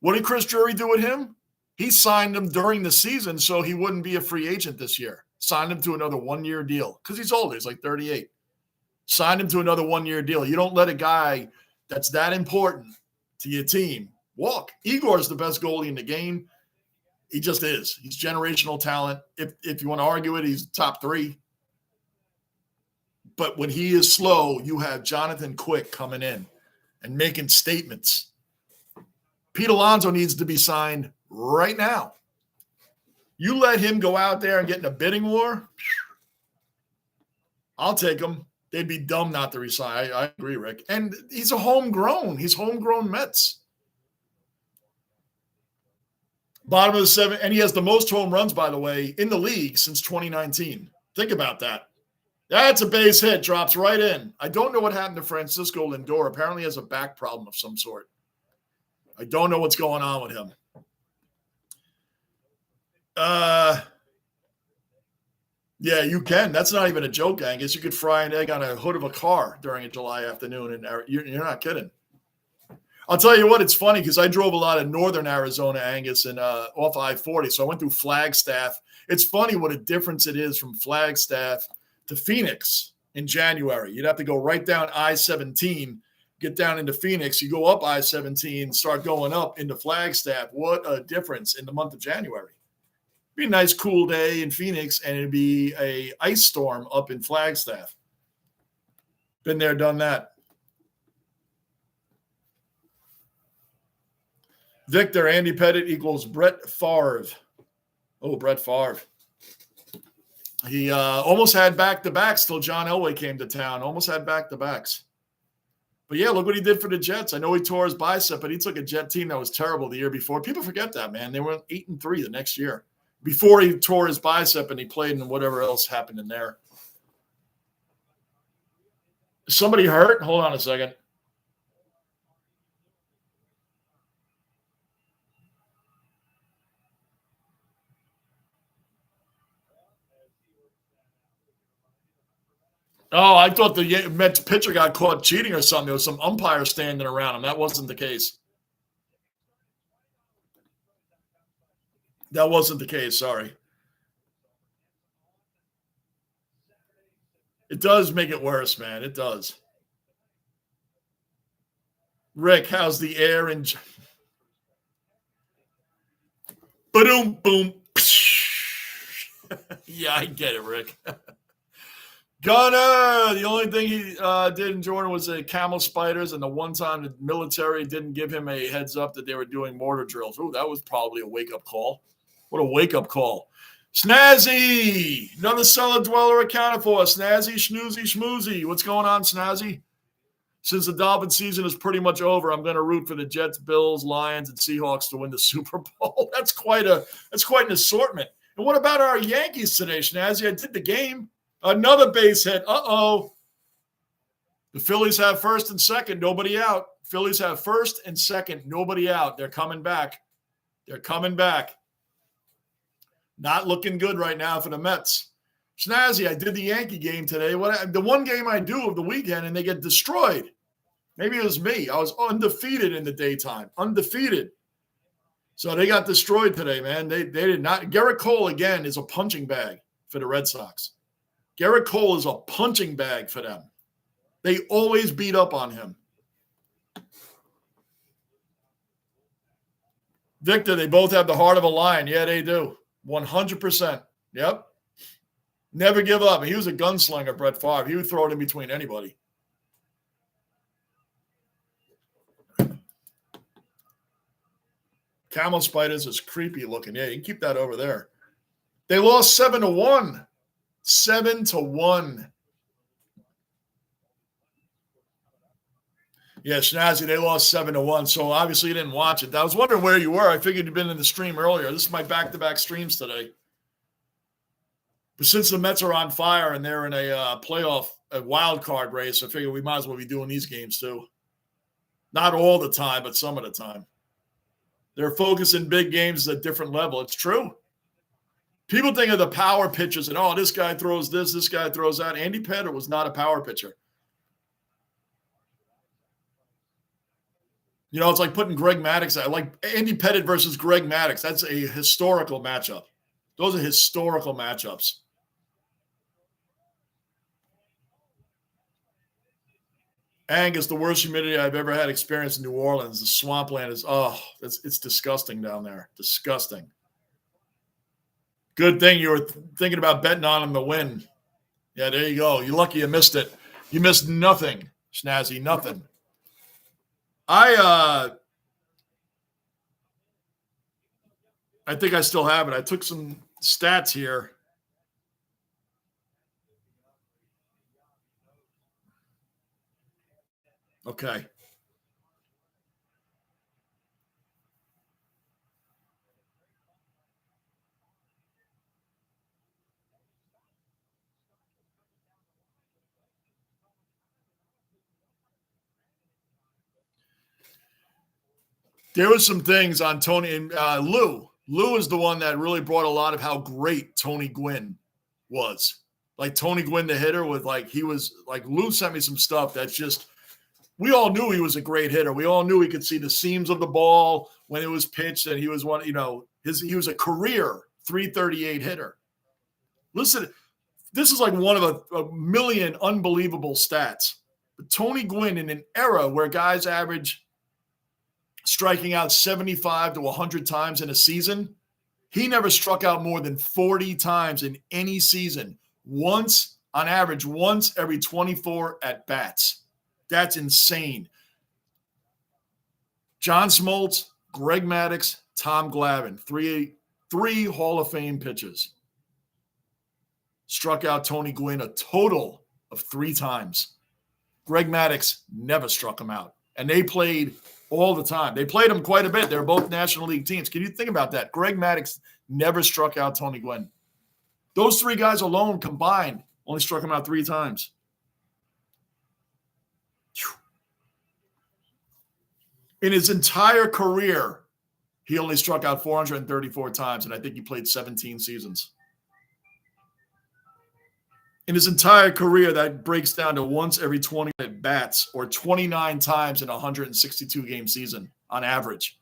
What did Chris Drury do with him? He signed him during the season so he wouldn't be a free agent this year. Signed him to another one-year deal because he's older. He's like 38. Signed him to another one-year deal. You don't let a guy that's that important to your team walk. Igor is the best goalie in the game. He just is. He's generational talent. If you want to argue it, he's top three. But when he is slow, you have Jonathan Quick coming in and making statements. Pete Alonso needs to be signed right now. You let him go out there and get in a bidding war, I'll take him. They'd be dumb not to resign. I agree, Rick. And he's homegrown Mets. Bottom of the seventh, and he has the most home runs, by the way, in the league since 2019. Think about that. That's a base hit, drops right in. I don't know what happened to Francisco Lindor. Apparently he has a back problem of some sort. I don't know what's going on with him. Yeah, you can. That's not even a joke, Angus. You could fry an egg on a hood of a car during a July afternoon, and you're not kidding. I'll tell you what, it's funny because I drove a lot of northern Arizona, Angus, and off I-40, so I went through Flagstaff. It's funny what a difference it is from Flagstaff to Phoenix in January. You'd have to go right down I-17, get down into Phoenix. You go up I-17, start going up into Flagstaff. What a difference in the month of January. It'd be a nice, cool day in Phoenix, and it'd be a ice storm up in Flagstaff. Been there, done that. Victor, Andy Pettit equals Brett Favre. Oh, Brett Favre. He almost had back-to-backs till John Elway came to town. Almost had back-to-backs. But, yeah, look what he did for the Jets. I know he tore his bicep, but he took a Jet team that was terrible the year before. People forget that, man. They were 8-3 the next year. Before he tore his bicep and he played in whatever else happened in there. Somebody hurt? Hold on a second. Oh, I thought the Mets pitcher got caught cheating or something. There was some umpire standing around him. That wasn't the case. That wasn't the case. Sorry. It does make it worse, man. It does. Rick, how's the air in? Boom, boom. Yeah, I get it, Rick. Gunner, the only thing he did in Jordan was the camel spiders, and the one time the military didn't give him a heads up that they were doing mortar drills. Oh, that was probably a wake-up call. What a wake-up call. Snazzy, another cellar dweller accounted for. Snazzy, Schnoozy, Schmoozy. What's going on, Snazzy? Since the Dolphins season is pretty much over, I'm going to root for the Jets, Bills, Lions, and Seahawks to win the Super Bowl. That's quite an assortment. And what about our Yankees today, Schnazzy? I did the game. Another base hit. Uh-oh. The Phillies have first and second, nobody out. Phillies have first and second, nobody out. They're coming back. They're coming back. Not looking good right now for the Mets. Schnazzy, I did the Yankee game today. The one game I do of the weekend, and they get destroyed. Maybe it was me. I was undefeated in the daytime. Undefeated. So they got destroyed today, man. They did not. Garrett Cole, again, is a punching bag for the Red Sox. Garrett Cole is a punching bag for them. They always beat up on him. Victor, they both have the heart of a lion. Yeah, they do. 100%. Yep. Never give up. He was a gunslinger, Brett Favre. He would throw it in between anybody. Camel spiders is creepy looking. Yeah, you can keep that over there. They lost 7-1. 7-1. Yeah, Schnazzy, they lost 7-1. So obviously you didn't watch it. I was wondering where you were. I figured you'd been in the stream earlier. This is my back-to-back streams today. But since the Mets are on fire and they're in a wild card race, I figure we might as well be doing these games too. Not all the time, but some of the time. They're focusing big games at a different level. It's true. People think of the power pitchers and, oh, this guy throws this guy throws that. Andy Pettitte was not a power pitcher. You know, it's like putting Greg Maddux, like Andy Pettitte versus Greg Maddux. That's a historical matchup. Those are historical matchups. Angus, the worst humidity I've ever had experienced in New Orleans. The swampland is, it's disgusting down there. Disgusting. Good thing you were thinking about betting on them to win. Yeah, there you go. You're lucky you missed it. You missed nothing, Schnazzy, nothing. I think I still have it. I took some stats here. Okay. There was some things on Tony and Lou. Lou is the one that really brought a lot of how great Tony Gwynn was. Like Tony Gwynn, the hitter, Lou sent me some stuff that's just, we all knew he was a great hitter. We all knew he could see the seams of the ball when it was pitched, and he was one, he was a career 338 hitter. Listen, this is like one of a million unbelievable stats. But Tony Gwynn, in an era where guys average striking out 75 to 100 times in a season, he never struck out more than 40 times in any season. On average, once every 24 at-bats. That's insane. John Smoltz, Greg Maddux, Tom Glavine, three Hall of Fame pitchers. Struck out Tony Gwynn a total of 3 times. Greg Maddux never struck him out. And they played all the time. They played him quite a bit. They're both National League teams. Can you think about that? Greg Maddux never struck out Tony Gwynn. Those 3 guys alone combined only struck him out 3 times. In his entire career, he only struck out 434 times, and I think he played 17 seasons. In his entire career, that breaks down to once every 20 at-bats, or 29 times in a 162-game season on average.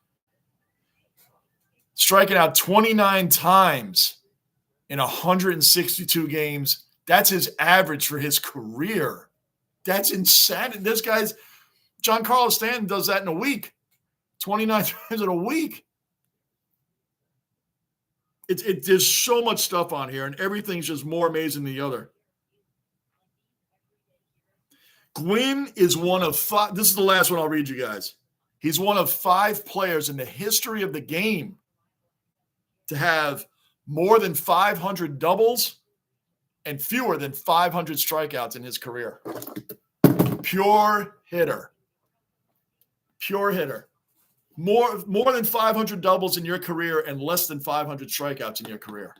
Striking out 29 times in 162 games, that's his average for his career. That's insanity. This guy's Giancarlo Stanton does that in a week, 29 times in a week. There's so much stuff on here, and everything's just more amazing than the other. Gwynn is one of 5. This is the last one I'll read you guys. He's one of 5 players in the history of the game to have more than 500 doubles and fewer than 500 strikeouts in his career. Pure hitter. Pure hitter. More than 500 doubles in your career and less than 500 strikeouts in your career.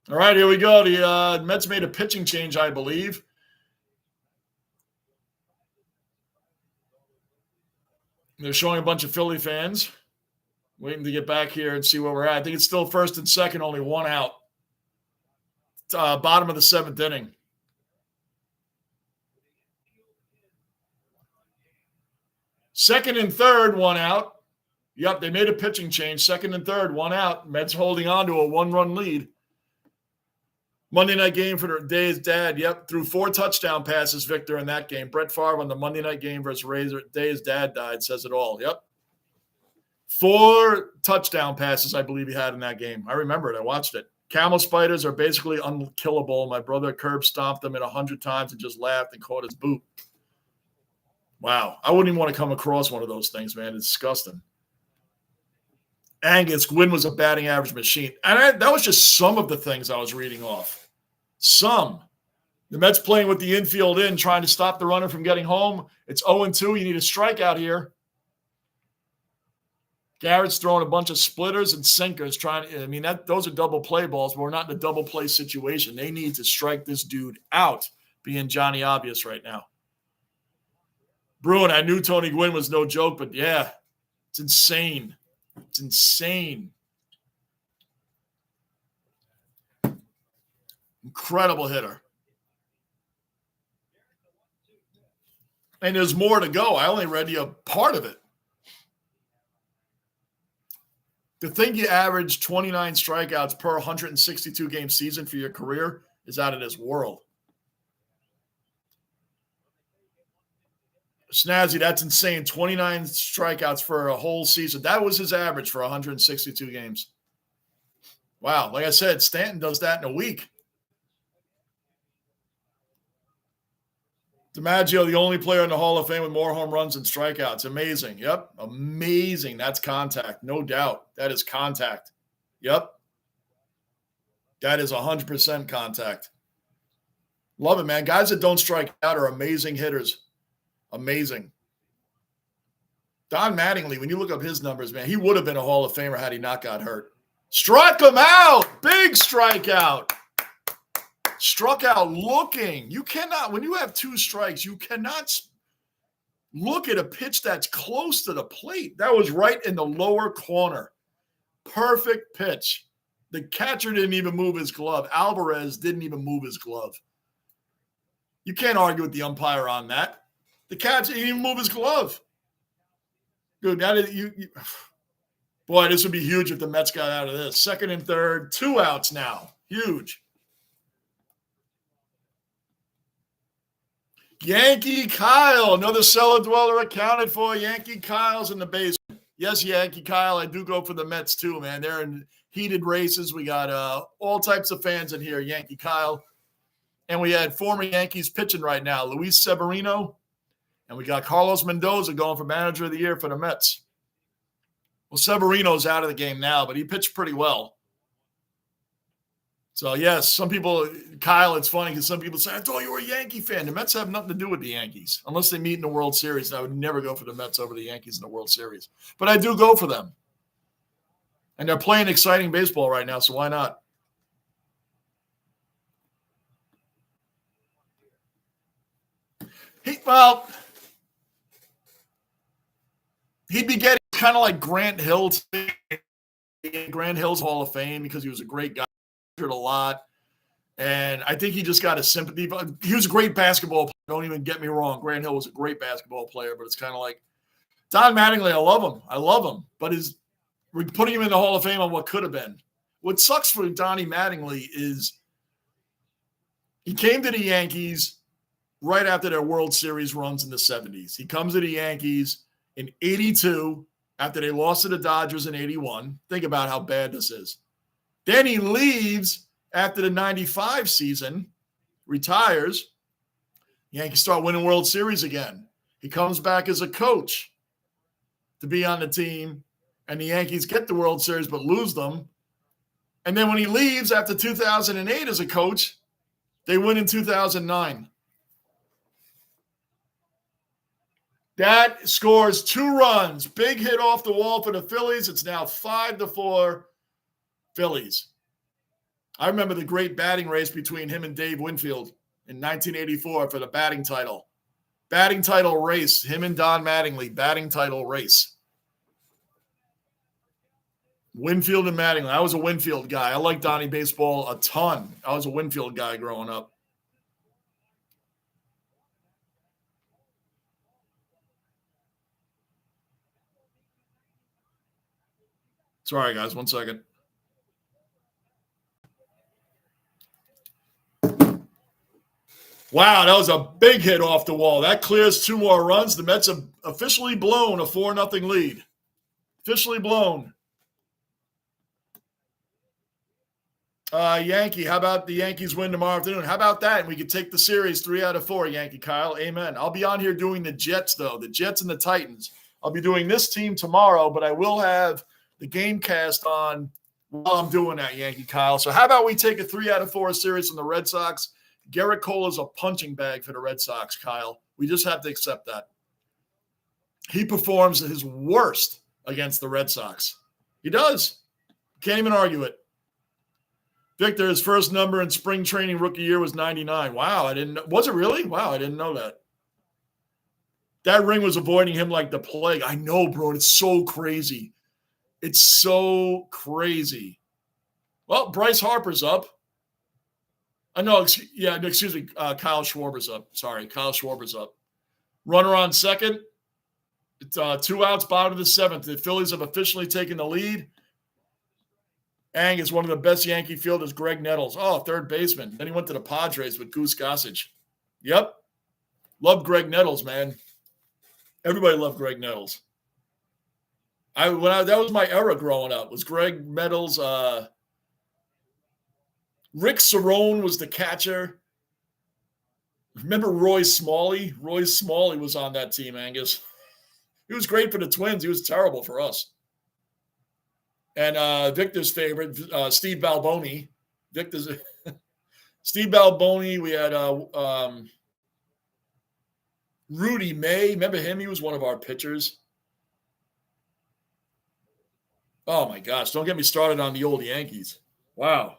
All right, here we go. The Mets made a pitching change, I believe. They're showing a bunch of Philly fans waiting to get back here and see where we're at. I think it's still first and second, only one out. Bottom of the seventh inning. Second and third, one out. Yep, they made a pitching change. Second and third, one out. Mets holding on to a one-run lead. Monday night game for Day's dad. Yep, threw 4 touchdown passes, Victor, in that game. Brett Favre on the Monday night game versus Razor. Day's dad died, says it all. Yep. 4 touchdown passes, I believe he had in that game. I remember it. I watched it. Camel spiders are basically unkillable. My brother curb stomped them 100 times and just laughed and caught his boot. Wow. I wouldn't even want to come across one of those things, man. It's disgusting. Angus Gwynn was a batting average machine. And that was just some of the things I was reading off. Some. The Mets playing with the infield in, trying to stop the runner from getting home. It's 0-2. You need a strikeout here. Garrett's throwing a bunch of splitters and sinkers those are double play balls, but we're not in a double play situation. They need to strike this dude out, being Johnny Obvious right now. Bruin, I knew Tony Gwynn was no joke, but yeah, it's insane. It's insane. Incredible hitter. And there's more to go. I only read you a part of it. To think you average 29 strikeouts per 162 game season for your career is out of this world. Snazzy, that's insane. 29 strikeouts for a whole season. That was his average for 162 games. Wow. Like I said, Stanton does that in a week. DiMaggio, the only player in the Hall of Fame with more home runs and strikeouts. Amazing. Yep. Amazing. That's contact. No doubt. That is contact. Yep. That is 100% contact. Love it, man. Guys that don't strike out are amazing hitters. Amazing. Don Mattingly, when you look up his numbers, man, he would have been a Hall of Famer had he not got hurt. Struck him out. Big strikeout. Struck out looking. You cannot, when you have 2 strikes, you cannot look at a pitch that's close to the plate. That was right in the lower corner. Perfect pitch. The catcher didn't even move his glove. Alvarez didn't even move his glove. You can't argue with the umpire on that. The catcher didn't even move his glove. Dude, boy, this would be huge if the Mets got out of this. Second and third, 2 outs now. Huge. Yankee Kyle, another cellar dweller accounted for. Yankee Kyle's in the basement. Yes, Yankee Kyle, I do go for the Mets too, man. They're in heated races. We got all types of fans in here, Yankee Kyle. And we had former Yankees pitching right now, Luis Severino. And we got Carlos Mendoza going for manager of the year for the Mets. Well, Severino's out of the game now, but he pitched pretty well. So, yes, some people, Kyle, it's funny because some people say, I thought you were a Yankee fan. The Mets have nothing to do with the Yankees unless they meet in the World Series. I would never go for the Mets over the Yankees in the World Series. But I do go for them. And they're playing exciting baseball right now, so why not? He'd be getting kind of like Grant Hill. Grant Hill's Hall of Fame because he was a great guy. A lot. And I think he just got a sympathy. He was a great basketball player. Don't even get me wrong. Grant Hill was a great basketball player, but it's kind of like Don Mattingly. I love him. But we're putting him in the Hall of Fame on what could have been. What sucks for Donnie Mattingly is he came to the Yankees right after their World Series runs in the 70s. He comes to the Yankees in 82 after they lost to the Dodgers in 81. Think about how bad this is. Then he leaves after the 95 season, retires. Yankees start winning World Series again. He comes back as a coach to be on the team, and the Yankees get the World Series but lose them. And then when he leaves after 2008 as a coach, they win in 2009. That scores 2 runs. Big hit off the wall for the Phillies. It's now 5-4 Phillies. I remember the great batting race between him and Dave Winfield in 1984 for the batting title. Batting title race. Him and Don Mattingly. Batting title race. Winfield and Mattingly. I was a Winfield guy. I liked Donnie baseball a ton. I was a Winfield guy growing up. Sorry, guys. 1 second. Wow, that was a big hit off the wall. That clears 2 more runs. The Mets have officially blown a 4-0 lead. Officially blown. Yankee, how about the Yankees win tomorrow afternoon? How about that? And we could take the series 3 out of 4, Yankee Kyle. Amen. I'll be on here doing the Jets, though. The Jets and the Titans. I'll be doing this team tomorrow, but I will have the game cast on while I'm doing that, Yankee Kyle. So how about we take a 3 out of 4 series from the Red Sox? Garrett Cole is a punching bag for the Red Sox, Kyle. We just have to accept that. He performs his worst against the Red Sox. He does. Can't even argue it. Victor, his first number in spring training rookie year was 99. Wow, I didn't know. Was it really? Wow, I didn't know that. That ring was avoiding him like the plague. I know, bro. It's so crazy. It's so crazy. Well, Bryce Harper's up. Excuse me. Kyle Schwarber's up. Sorry, Kyle Schwarber's up. Runner on second. It's 2 outs, bottom of the 7th. The Phillies have officially taken the lead. Ang is one of the best Yankee fielders, Greg Nettles. Oh, third baseman. Then he went to the Padres with Goose Gossage. Yep. Love Greg Nettles, man. Everybody loved Greg Nettles. That was my era growing up. Was Greg Nettles. Rick Cerrone was the catcher. Remember Roy Smalley? Roy Smalley was on that team, Angus. He was great for the Twins. He was terrible for us. And Victor's favorite, Steve Balboni. Steve Balboni. We had Rudy May. Remember him? He was one of our pitchers. Oh, my gosh. Don't get me started on the old Yankees. Wow.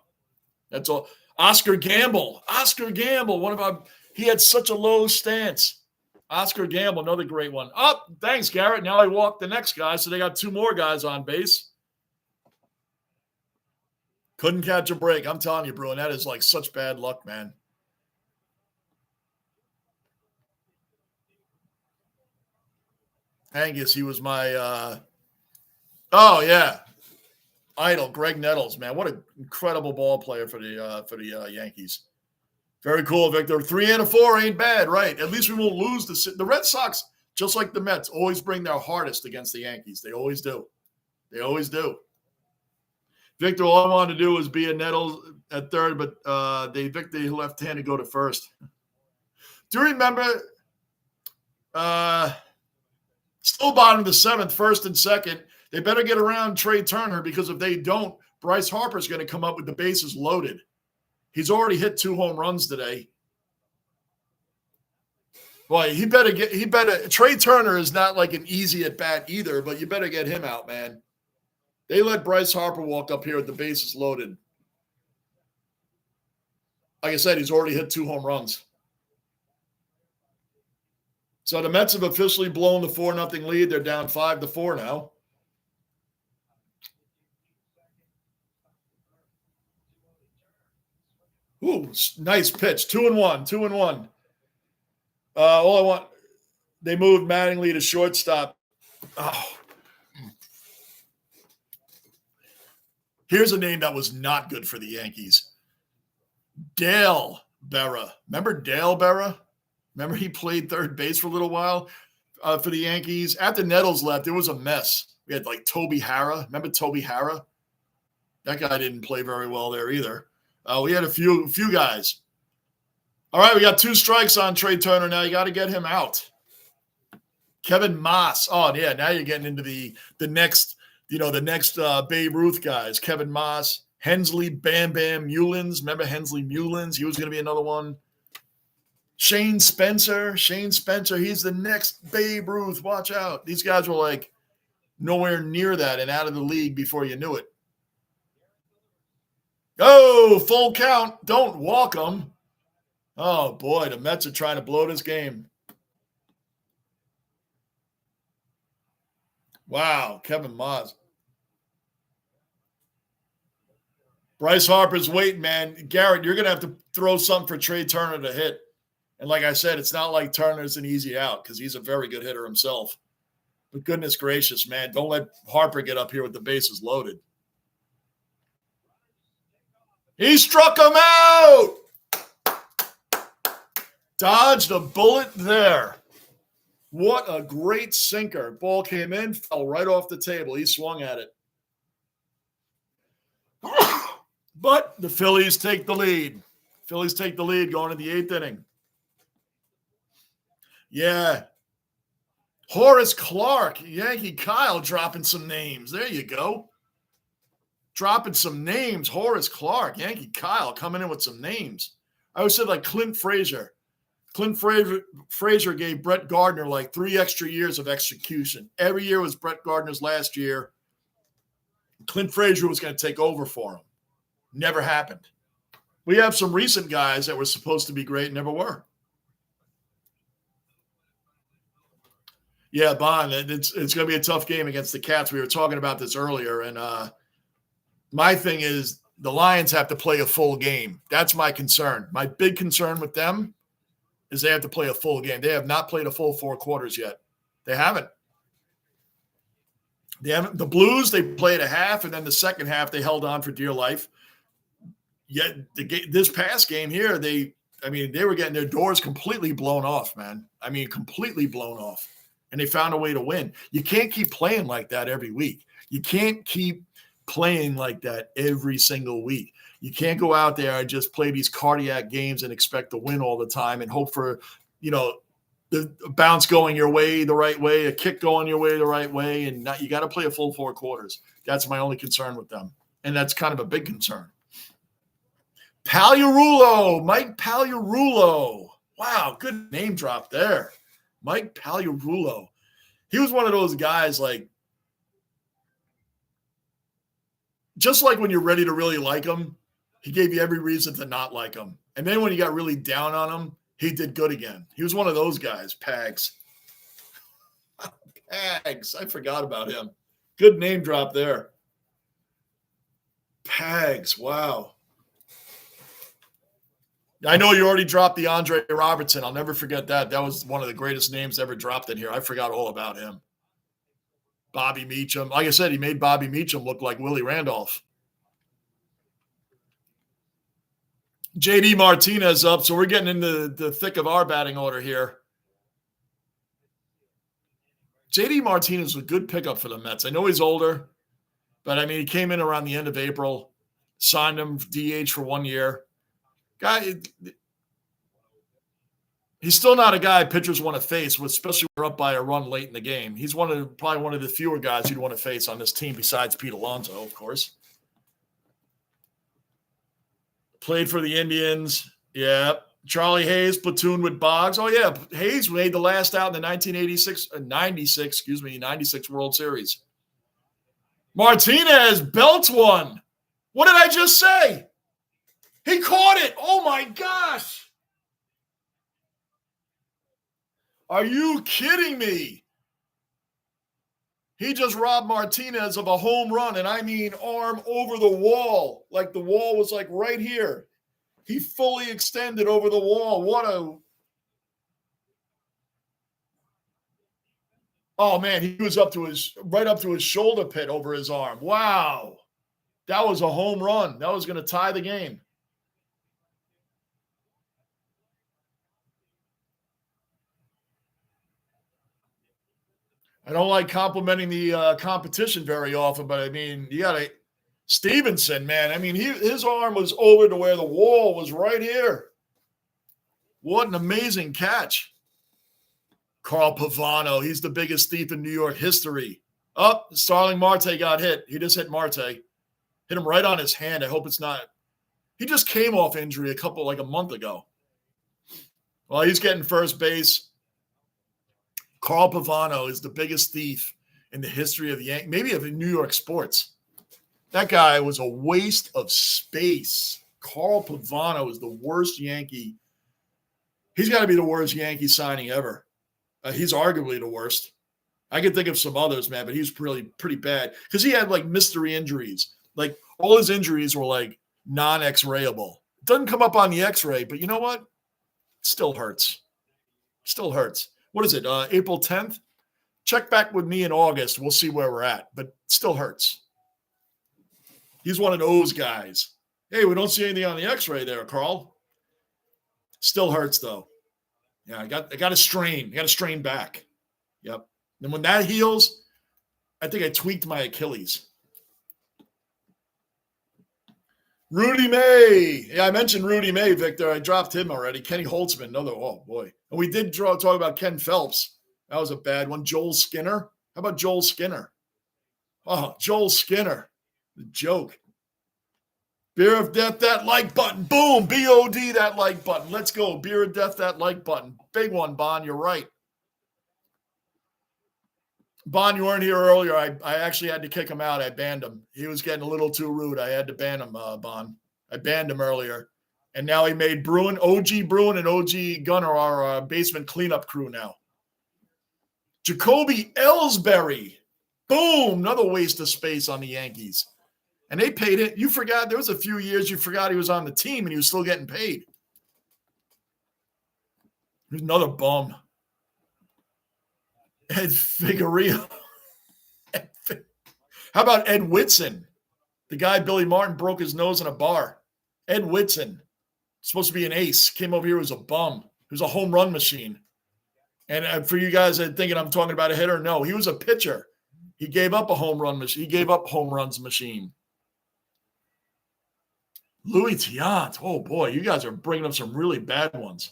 That's all. Oscar Gamble. He had such a low stance. Oscar Gamble, another great one. Oh, thanks, Garrett. Now I walk the next guy, so they got 2 more guys on base. Couldn't catch a break. I'm telling you, bro, and that is like such bad luck, man. Angus, he was my idol, Greg Nettles, man. What an incredible ball player for the Yankees. Very cool, Victor. 3 out of 4 ain't bad, right? At least we won't lose the Red Sox, just like the Mets, always bring their hardest against the Yankees. They always do. They always do. Victor, all I wanted to do was be a Nettles at third, but Victor left-handed go to first. Do you remember still bottom of the 7th, first and second? They better get around Trey Turner, because if they don't, Bryce Harper's going to come up with the bases loaded. He's already hit 2 home runs today. Boy, Trey Turner is not like an easy at bat either, but you better get him out, man. They let Bryce Harper walk up here with the bases loaded. Like I said, he's already hit 2 home runs. So the Mets have officially blown the 4-0 lead. They're down 5-4 now. Ooh, nice pitch. 2-1. They moved Mattingly to shortstop. Oh. Here's a name that was not good for the Yankees. Dale Berra. Remember Dale Berra? Remember he played third base for a little while for the Yankees? After Nettles left, it was a mess. We had like Toby Harrah. Remember Toby Harrah? That guy didn't play very well there either. We had a few guys. All right, we got 2 strikes on Trey Turner now. You got to get him out. Kevin Moss. Oh, yeah, now you're getting into the next Babe Ruth guys. Kevin Moss, Hensley, Bam Bam Mullins. Remember Hensley Mullins? He was going to be another one. Shane Spencer, he's the next Babe Ruth. Watch out. These guys were like nowhere near that and out of the league before you knew it. Oh, full count. Don't walk them. Oh, boy, the Mets are trying to blow this game. Wow, Kevin Moss. Bryce Harper's waiting, man. Garrett, you're going to have to throw something for Trey Turner to hit. And like I said, it's not like Turner's an easy out because he's a very good hitter himself. But goodness gracious, man, don't let Harper get up here with the bases loaded. He struck him out. Dodged a bullet there. What a great sinker. Ball came in, fell right off the table. He swung at it. But the Phillies take the lead. Phillies take the lead going to the 8th inning. Yeah. Horace Clark, Yankee Kyle dropping some names. There you go. Dropping some names. Horace Clark, Yankee Kyle coming in with some names. I always said like Clint Frazier. Clint Frazier gave Brett Gardner like 3 extra years of execution. Every year was Brett Gardner's last year. Clint Frazier was going to take over for him. Never happened. We have some recent guys that were supposed to be great, never were. Yeah, Bond, it's going to be a tough game against the Cats. We were talking about this earlier, and my thing is the Lions have to play a full game. That's my concern. My big concern with them is they have to play a full game. They have not played a full 4 quarters yet. They haven't. The Blues, they played a half, and then the second half they held on for dear life. Yet this past game here, they were getting their doors completely blown off, man. I mean, completely blown off. And they found a way to win. You can't keep playing like that every week. You can't keep playing like that every single week. You can't go out there and just play these cardiac games and expect to win all the time and hope for, the bounce going your way the right way, a kick going your way the right way, and you got to play a full 4 quarters. That's my only concern with them, and that's kind of a big concern. Mike Pagliarulo. Wow, good name drop there. Mike Pagliarulo. He was one of those guys just like when you're ready to really like him, he gave you every reason to not like him. And then when you got really down on him, he did good again. He was one of those guys, Pags. Pags. I forgot about him. Good name drop there. Pags. Wow. I know you already dropped the Andre Robertson. I'll never forget that. That was one of the greatest names ever dropped in here. I forgot all about him. Bobby Meacham. Like I said, he made Bobby Meacham look like Willie Randolph. JD Martinez up, so we're getting into the thick of our batting order here. JD Martinez was a good pickup for the Mets. I know he's older, but he came in around the end of April, signed him DH for 1 year. Guy, he's still not a guy pitchers want to face, especially when they're up by a run late in the game. He's probably one of the fewer guys you'd want to face on this team besides Pete Alonso, of course. Played for the Indians. Yeah. Charlie Hayes platooned with Boggs. Oh, yeah. Hayes made the last out in the 96 World Series. Martinez belts one. What did I just say? He caught it. Oh, my gosh. Are you kidding me? He just robbed Martinez of a home run, and I mean arm over the wall. Like the wall was like right here. He fully extended over the wall. Oh, man, he was right up to his shoulder pit over his arm. Wow. That was a home run. That was going to tie the game. I don't like complimenting the competition very often, but you got to Stevenson, man. His arm was over to where the wall was right here. What an amazing catch. Carl Pavano, he's the biggest thief in New York history. Oh, Starling Marte got hit. He just hit Marte. Hit him right on his hand. I hope it's not. He just came off injury a month ago. Well, he's getting first base. Carl Pavano is the biggest thief in the history of the Yankees, maybe of New York sports. That guy was a waste of space. Carl Pavano is the worst Yankee. He's got to be the worst Yankee signing ever. He's arguably the worst. I can think of some others, man, but he was pretty bad because he had like mystery injuries. Like all his injuries were like non-X-rayable. It doesn't come up on the X-ray, but you know what? It still hurts. Still hurts. What is it? April 10th? Check back with me in August. We'll see where we're at, but it still hurts. He's one of those guys. Hey, we don't see anything on the X-ray there, Carl. Still hurts though. Yeah, I got a strain. I got to strain back. Yep. And when that heals, I think I tweaked my Achilles. Rudy May. Yeah, I mentioned Rudy May, Victor. I dropped him already. Kenny Holtzman, another. Oh, boy. And we did talk about Ken Phelps. That was a bad one. Joel Skinner. How about Joel Skinner? Oh, Joel Skinner. The joke. Beer of Death, that like button. Boom. B-O-D, that like button. Let's go. Beer of Death, that like button. Big one, Bon. You're right. Bon, you weren't here earlier. I actually had to kick him out. I banned him. He was getting a little too rude. I had to ban him, Bon. I banned him earlier. And now he made OG Bruin and OG Gunner our basement cleanup crew now. Jacoby Ellsbury. Boom. Another waste of space on the Yankees. And they paid it. You forgot. There was a few years you forgot he was on the team and he was still getting paid. There's another bum. Ed Figueroa. How about Ed Whitson? The guy Billy Martin broke his nose in a bar. Ed Whitson. Supposed to be an ace. Came over here as a bum. He was a home run machine. And for you guys that thinking I'm talking about a hitter, no, he was a pitcher. He gave up a home run machine. He gave up home runs machine. Louis Tiant. Oh, boy, you guys are bringing up some really bad ones.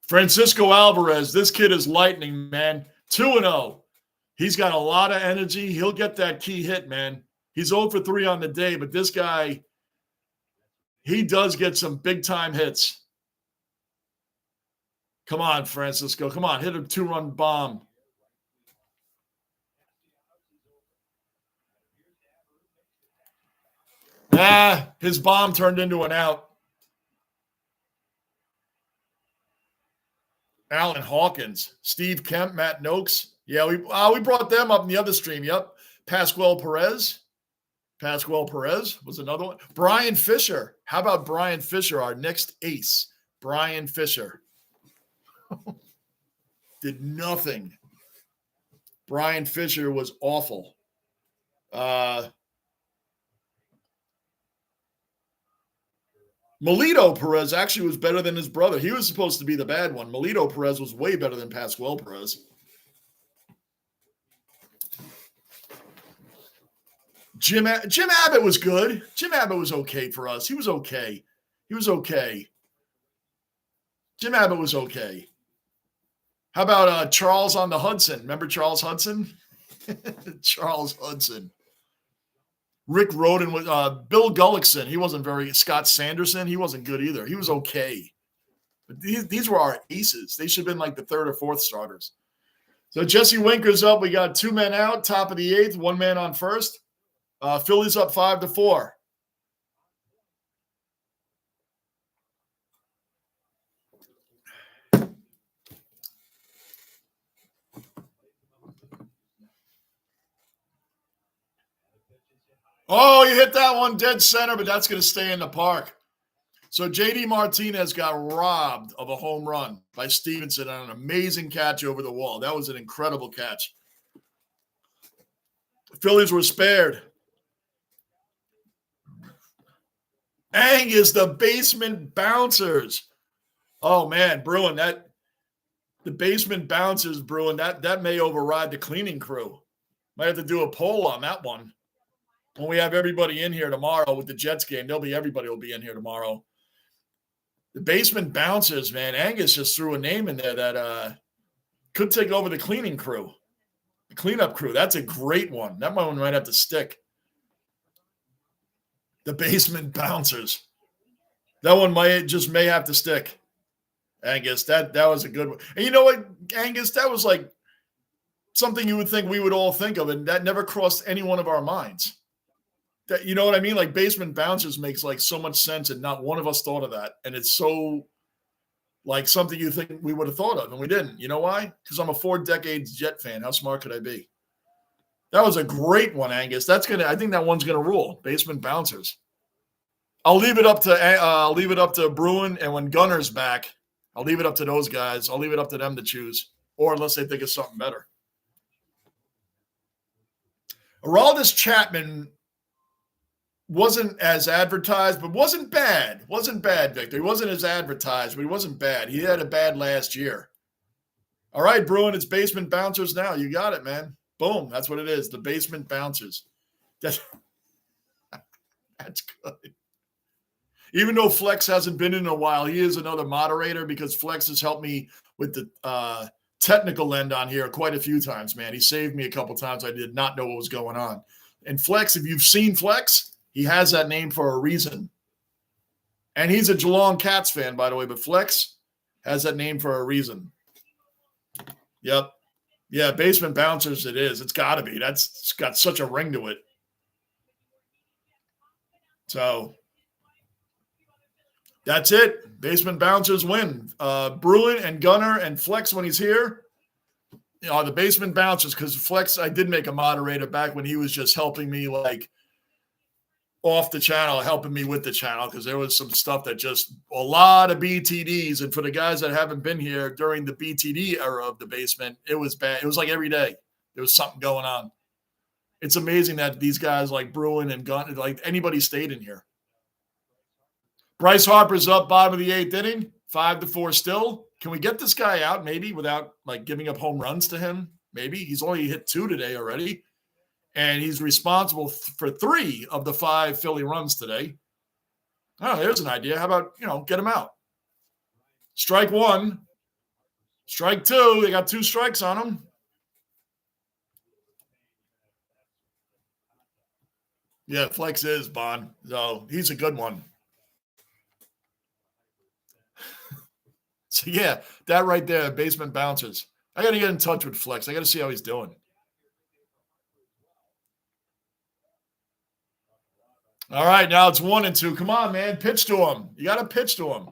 Francisco Alvarez. This kid is lightning, man. 2-0. He's got a lot of energy. He'll get that key hit, man. He's 0 for 3 on the day, but this guy, he does get some big-time hits. Come on, Francisco. Come on, hit a 2-run bomb. His bomb turned into an out. Alan Hawkins, Steve Kemp, Matt Noakes. Yeah, we brought them up in the other stream. Yep. Pascual Perez. Pascual Perez was another one. Brian Fisher. How about Brian Fisher, our next ace? Brian Fisher. Did nothing. Brian Fisher was awful. Melito Perez actually was better than his brother. He was supposed to be the bad one. Melito Perez was way better than Pascual Perez. Jim Abbott was good. Jim Abbott was okay for us. He was okay. Jim Abbott was okay. How about Charles on the Hudson? Remember Charles Hudson? Charles Hudson. Rick Roden with Bill Gullickson. He wasn't very. Scott Sanderson. He wasn't good either. He was okay. But these were our aces. They should have been like the third or fourth starters. So Jesse Winker's up. We got 2 men out, top of the 8th, 1 man on first. Phillies up 5-4. Oh, you hit that one dead center, but that's going to stay in the park. So J.D. Martinez got robbed of a home run by Stevenson on an amazing catch over the wall. That was an incredible catch. The Phillies were spared. Angus, the basement bouncers. Oh, man, Bruin, the basement bouncers, Bruin, that may override the cleaning crew. Might have to do a poll on that one. When we have everybody in here tomorrow with the Jets game, everybody will be in here tomorrow. The basement bouncers, man. Angus just threw a name in there that could take over the cleaning crew, the cleanup crew. That's a great one. That one might have to stick. The basement bouncers. That one may have to stick. Angus, that was a good one. And you know what, Angus, that was like something you would think we would all think of, and that never crossed any one of our minds. That, you know what I mean? Like basement bouncers makes like so much sense, and not one of us thought of that. And it's so like something you think we would have thought of, and we didn't. You know why? Because I'm a 4 decades Jet fan. How smart could I be? That was a great one, Angus. I think that one's gonna rule. Basement bouncers. I'll leave it up to Bruin, and when Gunner's back, I'll leave it up to those guys. I'll leave it up to them to choose, or unless they think of something better. Aroldis Chapman wasn't as advertised, but wasn't bad. Wasn't bad, Victor. He wasn't as advertised, but he wasn't bad. He had a bad last year. All right, Bruin, it's basement bouncers now. You got it, man. Boom. That's what it is. The basement bouncers. That's good. Even though Flex hasn't been in a while, he is another moderator because Flex has helped me with the technical end on here quite a few times, man. He saved me a couple times. I did not know what was going on. And Flex, if you've seen Flex, he has that name for a reason. And he's a Geelong Cats fan, by the way, but Flex has that name for a reason. Yep. Yeah, basement bouncers it is. It's got to be. It's got such a ring to it. So that's it. Basement bouncers win. Bruin and Gunner and Flex when he's here. You know, the basement bouncers, because Flex, I did make a moderator back when he was just helping me like off the channel, helping me with the channel, because there was some stuff that just a lot of BTDs. And for the guys that haven't been here during the BTD era of the basement, it was bad. It was like every day there was something going on. It's amazing that these guys like Bruin and Gunner, like anybody stayed in here. Bryce Harper's up bottom of the 8th inning, 5-4 still. Can we get this guy out maybe without like giving up home runs to him? Maybe he's only hit 2 today already, and he's responsible for 3 of the 5 Philly runs today. Oh, there's an idea. How about, get him out? Strike 1, strike 2. They got 2 strikes on him. Yeah, Flex is Bond. So he's a good one. So, yeah, that right there, basement bouncers. I got to get in touch with Flex. I got to see how he's doing. All right, now it's 1-2. Come on, man. Pitch to him. You got to pitch to him.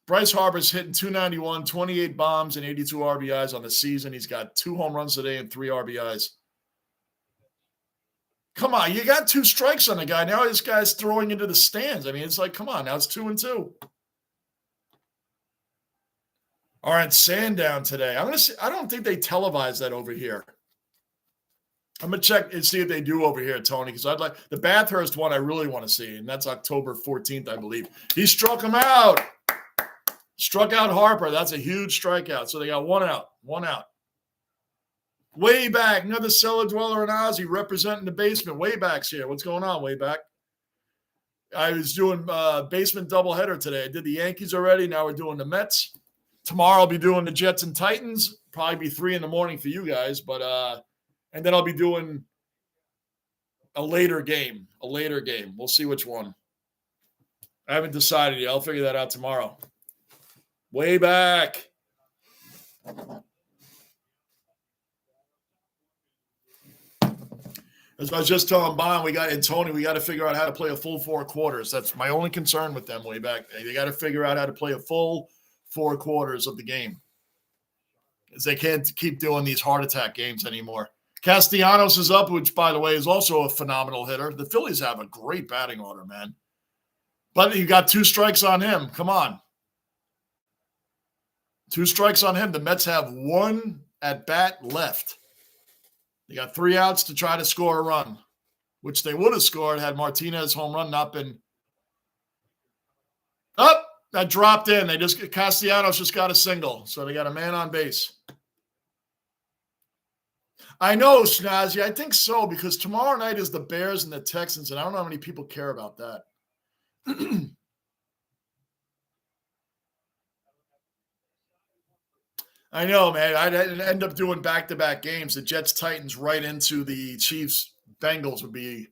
Bryce Harper's hitting .291, 28 bombs, and 82 RBIs on the season. He's got 2 home runs today and 3 RBIs. Come on, you got 2 strikes on the guy. Now this guy's throwing into the stands. I mean, it's like, come on, now it's 2-2. All right, Sandown today. I don't think they televise that over here. I'm gonna check and see if they do over here, Tony, because I'd like the Bathurst one. I really want to see, and that's October 14th, I believe. He struck him out. Struck out Harper. That's a huge strikeout. So they got 1 out. 1 out. Way back, another cellar dweller in Ozzy representing the basement. Wayback's here. What's going on, Wayback? I was doing basement doubleheader today. I did the Yankees already. Now we're doing the Mets. Tomorrow I'll be doing the Jets and Titans. Probably be 3 a.m. for you guys, but and then I'll be doing a later game. We'll see which one. I haven't decided yet. I'll figure that out tomorrow. Way back. As I was just telling Bond, we got to figure out how to play a full 4 quarters. That's my only concern with them way back. They got to figure out how to play a full 4 quarters of the game. Because they can't keep doing these heart attack games anymore. Castellanos is up, which, by the way, is also a phenomenal hitter. The Phillies have a great batting order, man. But you got 2 strikes on him. Come on. 2 strikes on him. The Mets have 1 at bat left. They got 3 outs to try to score a run, which they would have scored had Martinez's home run not been up. That dropped in. Castellanos just got a single, so they got a man on base. I know, Snazzy. I think so, because tomorrow night is the Bears and the Texans, and I don't know how many people care about that. I know, man. I'd end up doing back-to-back games. The Jets-Titans right into the Chiefs-Bengals would be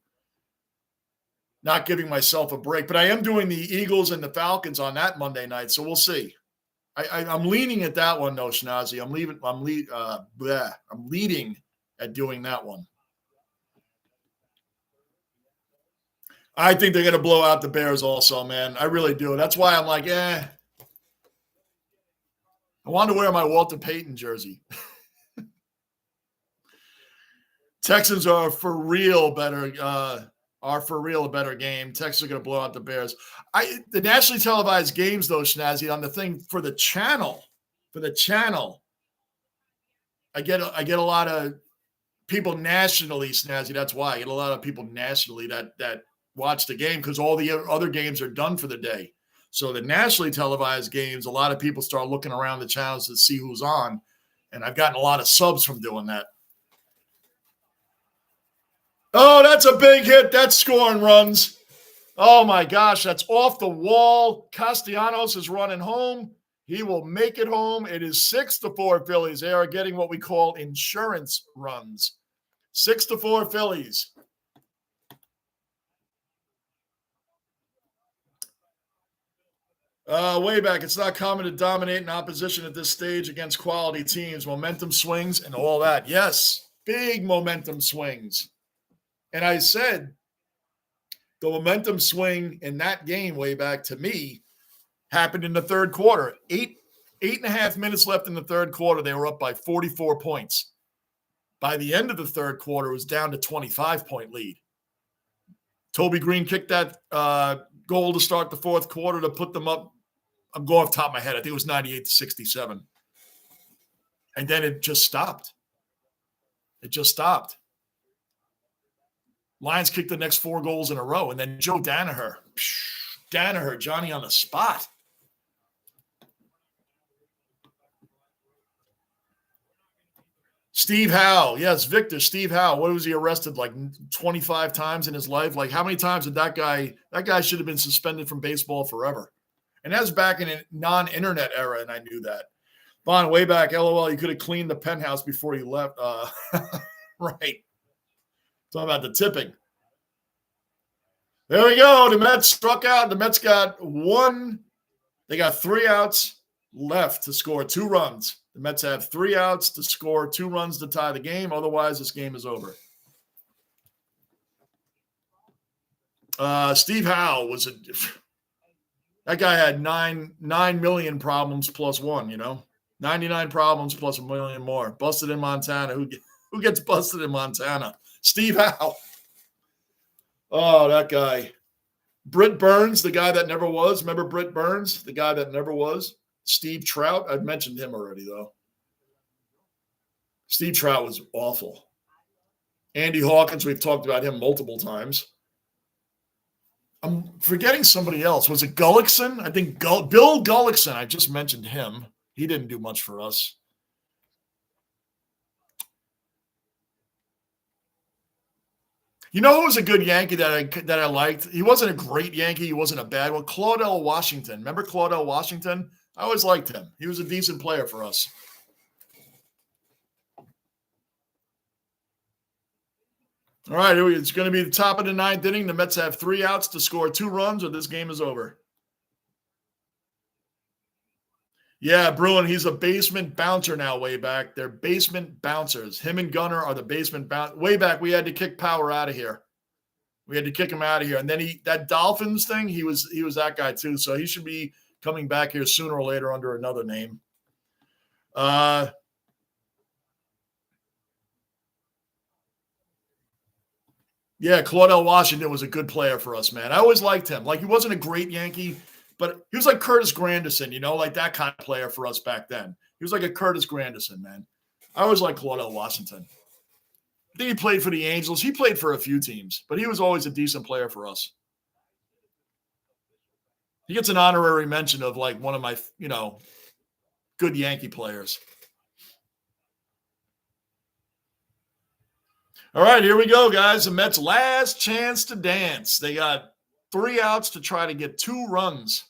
not giving myself a break. But I am doing the Eagles and the Falcons on that Monday night, so we'll see. I'm leaning at that one, though, Schnazzy. I'm leading at doing that one. I think they're going to blow out the Bears also, man. I really do. That's why I'm like, I want to wear my Walter Payton jersey. Texans are for real a better game. Texans are going to blow out the Bears. The nationally televised games, though, Schnazzy, on the thing for the channel, I get a lot of people nationally, Snazzy. That's why I get a lot of people nationally that watch the game because all the other games are done for the day. So the nationally televised games, a lot of people start looking around the channels to see who's on, and I've gotten a lot of subs from doing that. Oh, that's a big hit. That's scoring runs. Oh, my gosh. That's off the wall. Castellanos is running home. He will make it home. It is 6-4 Phillies. They are getting what we call insurance runs. 6-4 Phillies. Way back. It's not common to dominate an opposition at this stage against quality teams. Momentum swings and all that. Yes, big momentum swings. And I said the momentum swing in that game way back to me happened in the third quarter. 8.5 minutes left in the third quarter. They were up by 44 points. By the end of the third quarter, it was down to 25-point lead. Toby Green kicked that goal to start the fourth quarter to put them up. I'm going off the top of my head. I think it was 98-67. And then it just stopped. Lions kicked the next 4 goals in a row. And then Joe Danaher, Johnny on the spot. Steve Howe. Yes, Victor, Steve Howe. What was he arrested like 25 times in his life? Like how many times did that guy should have been suspended from baseball forever. And that was back in a non-internet era, and I knew that. Vaughn, way back, LOL, you could have cleaned the penthouse before you left. Right. Talking about the tipping. There we go. The Mets struck out. The Mets got 3 outs left to score 2 runs. The Mets have 3 outs to score 2 runs to tie the game. Otherwise, this game is over. Steve Howe was that guy had 9 million problems plus 1, 99 problems plus 1 million more. Busted in Montana. Who gets busted in Montana? Steve Howe. Oh, that guy. Britt Burns, the guy that never was. Remember Britt Burns, the guy that never was? Steve Trout. I've mentioned him already, though. Steve Trout was awful. Andy Hawkins, we've talked about him multiple times. I'm forgetting somebody else. Was it Gullickson? I think Bill Gullickson. I just mentioned him. He didn't do much for us. You know who was a good Yankee that I liked? He wasn't a great Yankee. He wasn't a bad one. Claudell Washington. Remember Claudell Washington? I always liked him. He was a decent player for us. All right, it's going to be the top of the 9th inning. The Mets have 3 outs to score 2 runs or this game is over. Yeah, Bruin, he's a basement bouncer now way back. They're basement bouncers. Him and Gunner are the basement bouncers. Way back, we had to kick Power out of here. We had to kick him out of here. And then that Dolphins thing, he was that guy too. So he should be coming back here sooner or later under another name. Yeah, Claudell Washington was a good player for us, man. I always liked him. Like, he wasn't a great Yankee, but he was like Curtis Granderson, like that kind of player for us back then. He was like a Curtis Granderson, man. I always liked Claudell Washington. I think he played for the Angels. He played for a few teams, but he was always a decent player for us. He gets an honorary mention of like one of my, good Yankee players. All right, here we go, guys. The Mets' last chance to dance. They got 3 outs to try to get 2 runs.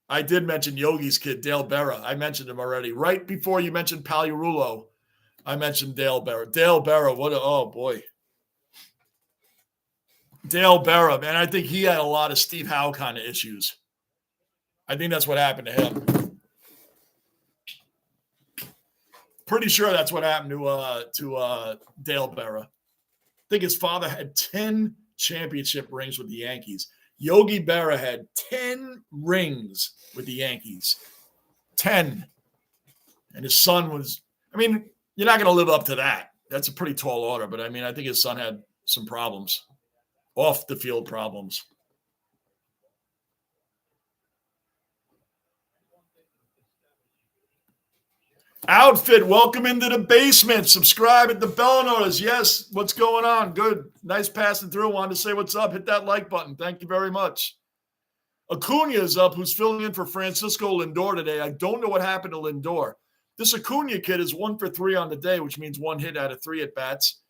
I did mention Yogi's kid, Dale Berra. I mentioned him already. Right before you mentioned Pagliarulo, I mentioned Dale Berra. Dale Berra, oh, boy. Dale Berra, man, I think he had a lot of Steve Howe kind of issues. I think that's what happened to him. Pretty sure that's what happened to Dale Berra. I think his father had 10 championship rings with the Yankees. Yogi Berra had 10 rings with the Yankees. 10. And his son was, I mean, you're not going to live up to that. That's a pretty tall order. But, I mean, I think his son had some problems, off the field problems. Outfit, welcome into the basement. Subscribe at the bell notice. Yes, what's going on? Good. Nice passing through. Wanted to say what's up. Hit that like button. Thank you very much. Acuna is up, who's filling in for Francisco Lindor today. I don't know what happened to Lindor. This Acuna kid is 1 for 3 on the day, which means 1 hit out of 3 at-bats.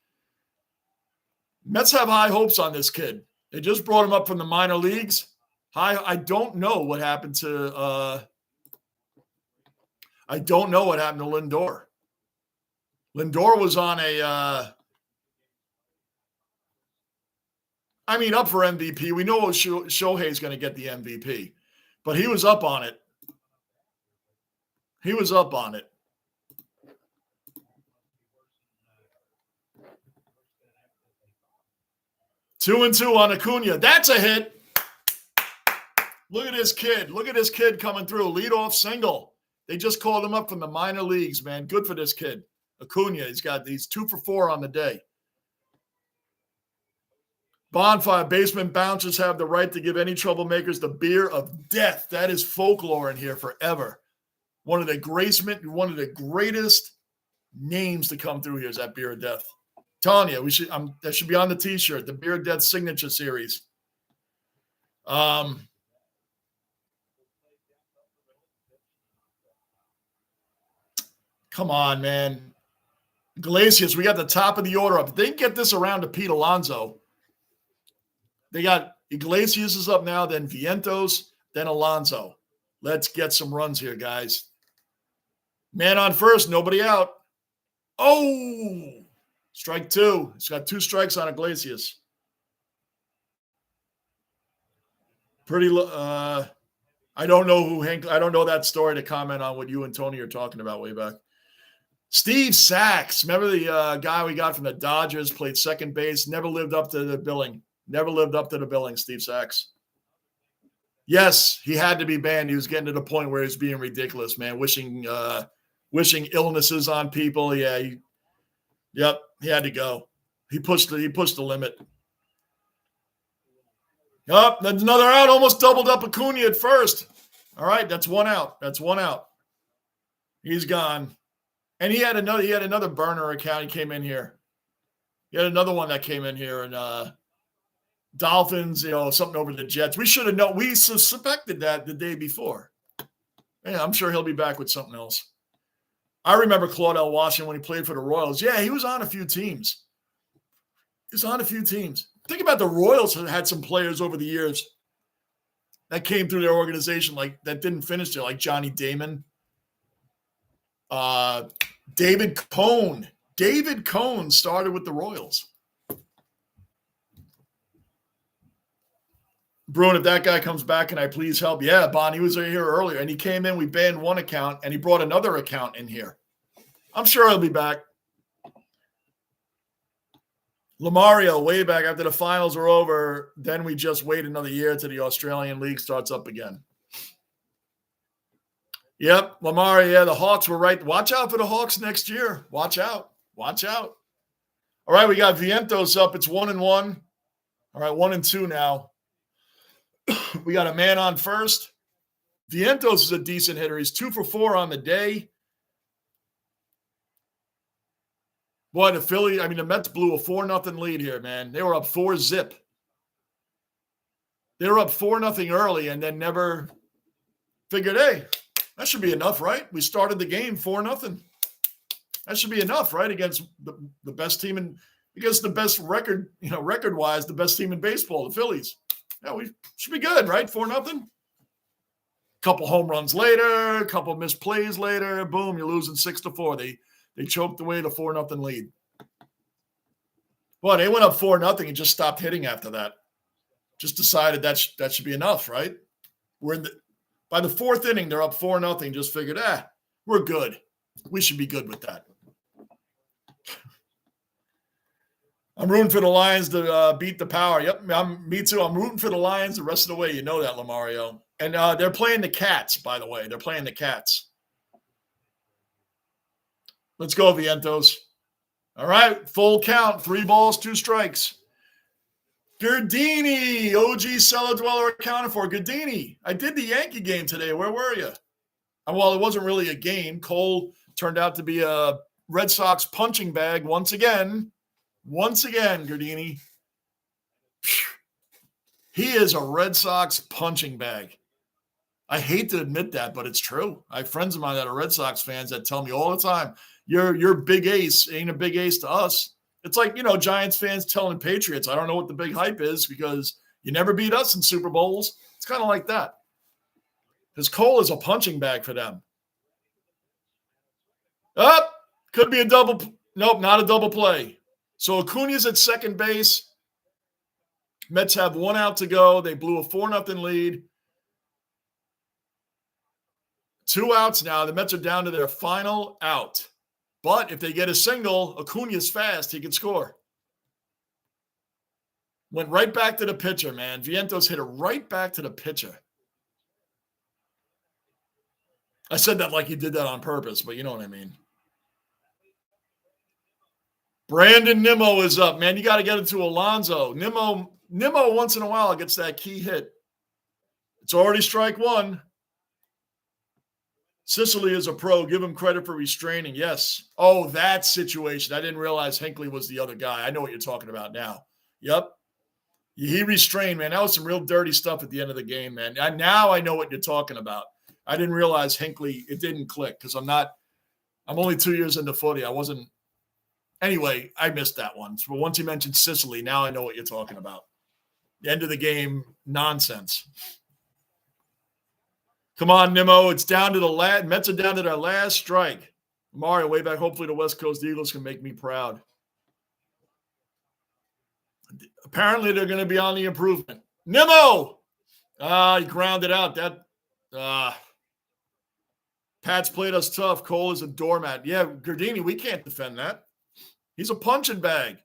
Mets have high hopes on this kid. They just brought him up from the minor leagues. I don't know what happened to Lindor. Lindor was on up for MVP. We know Shohei's going to get the MVP, but he was up on it. 2-2 on Acuna. That's a hit. Look at this kid coming through. Leadoff single. They just called him up from the minor leagues, man. Good for this kid. Acuna, he's 2 for 4 on the day. Bonfire, basement bouncers have the right to give any troublemakers the beer of death. That is folklore in here forever. One of the greatest names to come through here is that beer of death. Telling you, that should be on the T-shirt. The beer of death signature series. Come on, man. Iglesias, we got the top of the order up. If they get this around to Pete Alonso, they got Iglesias is up now, then Vientos, then Alonso. Let's get some runs here, guys. Man on first, nobody out. Oh, strike 2. He's got 2 strikes on Iglesias. I don't know that story to comment on what you and Tony are talking about way back. Steve Sachs, remember the guy we got from the Dodgers, played second base, never lived up to the billing. Steve Sachs. Yes, he had to be banned. He was getting to the point where he was being ridiculous, man, wishing illnesses on people. Yeah, he had to go. He pushed the limit. Up, that's another out. Almost doubled up Acuna at first. All right, that's 1 out. He's gone. And he had another burner account. He came in here. He had another one that came in here, and Dolphins, something over the Jets. We should have known. We suspected that the day before. Yeah, I'm sure he'll be back with something else. I remember Claudel Washington when he played for the Royals. Yeah, he was on a few teams. Think about the Royals had some players over the years that came through their organization that didn't finish there, like Johnny Damon. David Cone. David Cone started with the Royals. Bruin, if that guy comes back, can I please help? Yeah, Bon, he was here earlier, and he came in. We banned one account, and he brought another account in here. I'm sure he'll be back. Lamario, way back after the finals are over, then we just wait another year till the Australian League starts up again. Yep, Lamario, yeah, the Hawks were right. Watch out for the Hawks next year. Watch out. All right, we got Vientos up. It's 1-1. All right, 1-2 now. We got a man on first. Vientos is a decent hitter. He's 2 for 4 on the day. Boy, the Mets blew a 4-0 lead here, man. They were up 4-0. They were up 4-0 early and then never figured, hey, that should be enough, right? We started the game 4-0. That should be enough, right? Against the best team against the best record, record-wise, the best team in baseball, the Phillies. Yeah, we should be good, right? 4-0. Couple home runs later, a couple missed plays later, boom, you're losing 6-4. They choked away the 4-0 lead. Well, they went up 4-0 and just stopped hitting after that. Just decided that should be enough, right? By the fourth inning, they're up 4-0. Just figured, we're good. We should be good with that. I'm rooting for the Lions to beat the Power. Yep, me too. I'm rooting for the Lions the rest of the way. You know that, Lamario. And they're playing the Cats, by the way. They're playing the Cats. Let's go, Vientos. All right, full count. 3 balls, 2 strikes. Gardini, OG cellar dweller accounted for. Gardini, I did the Yankee game today. Where were you? Well, it wasn't really a game. Cole turned out to be a Red Sox punching bag once again. Once again, Gardini. He is a Red Sox punching bag. I hate to admit that, but it's true. I have friends of mine that are Red Sox fans that tell me all the time, your big ace ain't a big ace to us. It's like, Giants fans telling Patriots, I don't know what the big hype is because you never beat us in Super Bowls. It's kind of like that. Because Cole is a punching bag for them. Could be a double. Nope, not a double play. So Acuna's at second base. Mets have 1 out to go. They blew a 4-0 lead. 2 outs now. The Mets are down to their final out. But if they get a single, Acuna's fast. He can score. Went right back to the pitcher, man. Vientos hit it right back to the pitcher. I said that like he did that on purpose, but you know what I mean. Brandon Nimmo is up, man. You got to get it to Alonso. Nimmo once in a while gets that key hit. It's already strike 1. Sicily is a pro. Give him credit for restraining. Yes. Oh, that situation. I didn't realize Hinckley was the other guy. I know what you're talking about now. Yep. He restrained, man. That was some real dirty stuff at the end of the game, man. Now I know what you're talking about. I didn't realize Hinckley, it didn't click because I'm only 2 years into footy. Anyway, I missed that one. So once you mentioned Sicily, now I know what you're talking about. The end of the game, nonsense. Come on, Nimmo. It's down to the last. Mets are down to their last strike. Mario, way back. Hopefully the West Coast Eagles can make me proud. Apparently they're going to be on the improvement. Nimmo! He grounded out. Pat's played us tough. Cole is a doormat. Yeah, Gardini, we can't defend that. He's a punching bag.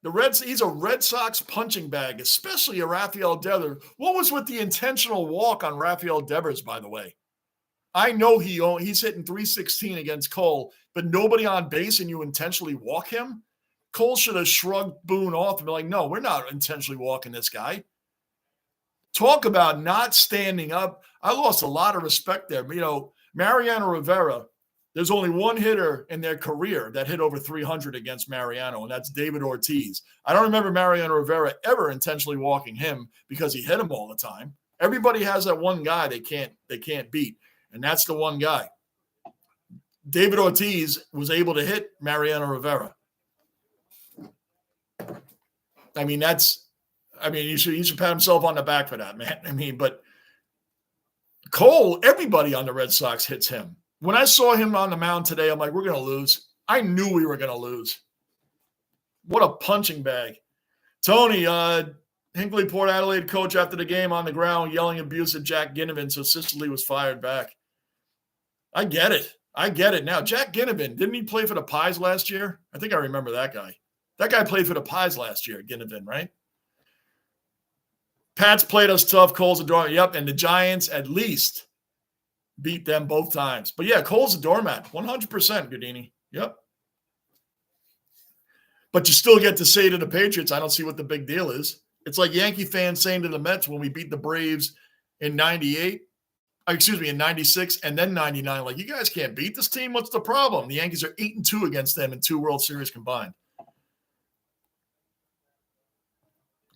He's a Red Sox punching bag, especially a Rafael Devers. What was with the intentional walk on Rafael Devers, by the way? I know he's hitting .316 against Cole, but nobody on base and you intentionally walk him? Cole should have shrugged Boone off and be like, no, we're not intentionally walking this guy. Talk about not standing up. I lost a lot of respect there. Mariano Rivera, there's only one hitter in their career that hit over 300 against Mariano, and that's David Ortiz. I don't remember Mariano Rivera ever intentionally walking him because he hit him all the time. Everybody has that one guy they can't beat, and that's the one guy. David Ortiz was able to hit Mariano Rivera. He should pat himself on the back for that, man. But Cole, everybody on the Red Sox hits him. When I saw him on the mound today, I'm like, we're going to lose. I knew we were going to lose. What a punching bag. Tony, Hinckley Port Adelaide coach after the game on the ground yelling abuse at Jack Ginnivan, so Sicily was fired back. I get it now. Jack Ginnivan, didn't he play for the Pies last year? I think I remember that guy. That guy played for the Pies last year, Ginnivan, right? Pat's played us tough. Cole's a doormat. Yep, and the Giants at least beat them both times. But yeah, Cole's a doormat. 100%, Gardini. Yep. But you still get to say to the Patriots, I don't see what the big deal is. It's like Yankee fans saying to the Mets when we beat the Braves in 96, and then 99. Like, you guys can't beat this team. What's the problem? The Yankees are 8-2 against them in 2 World Series combined.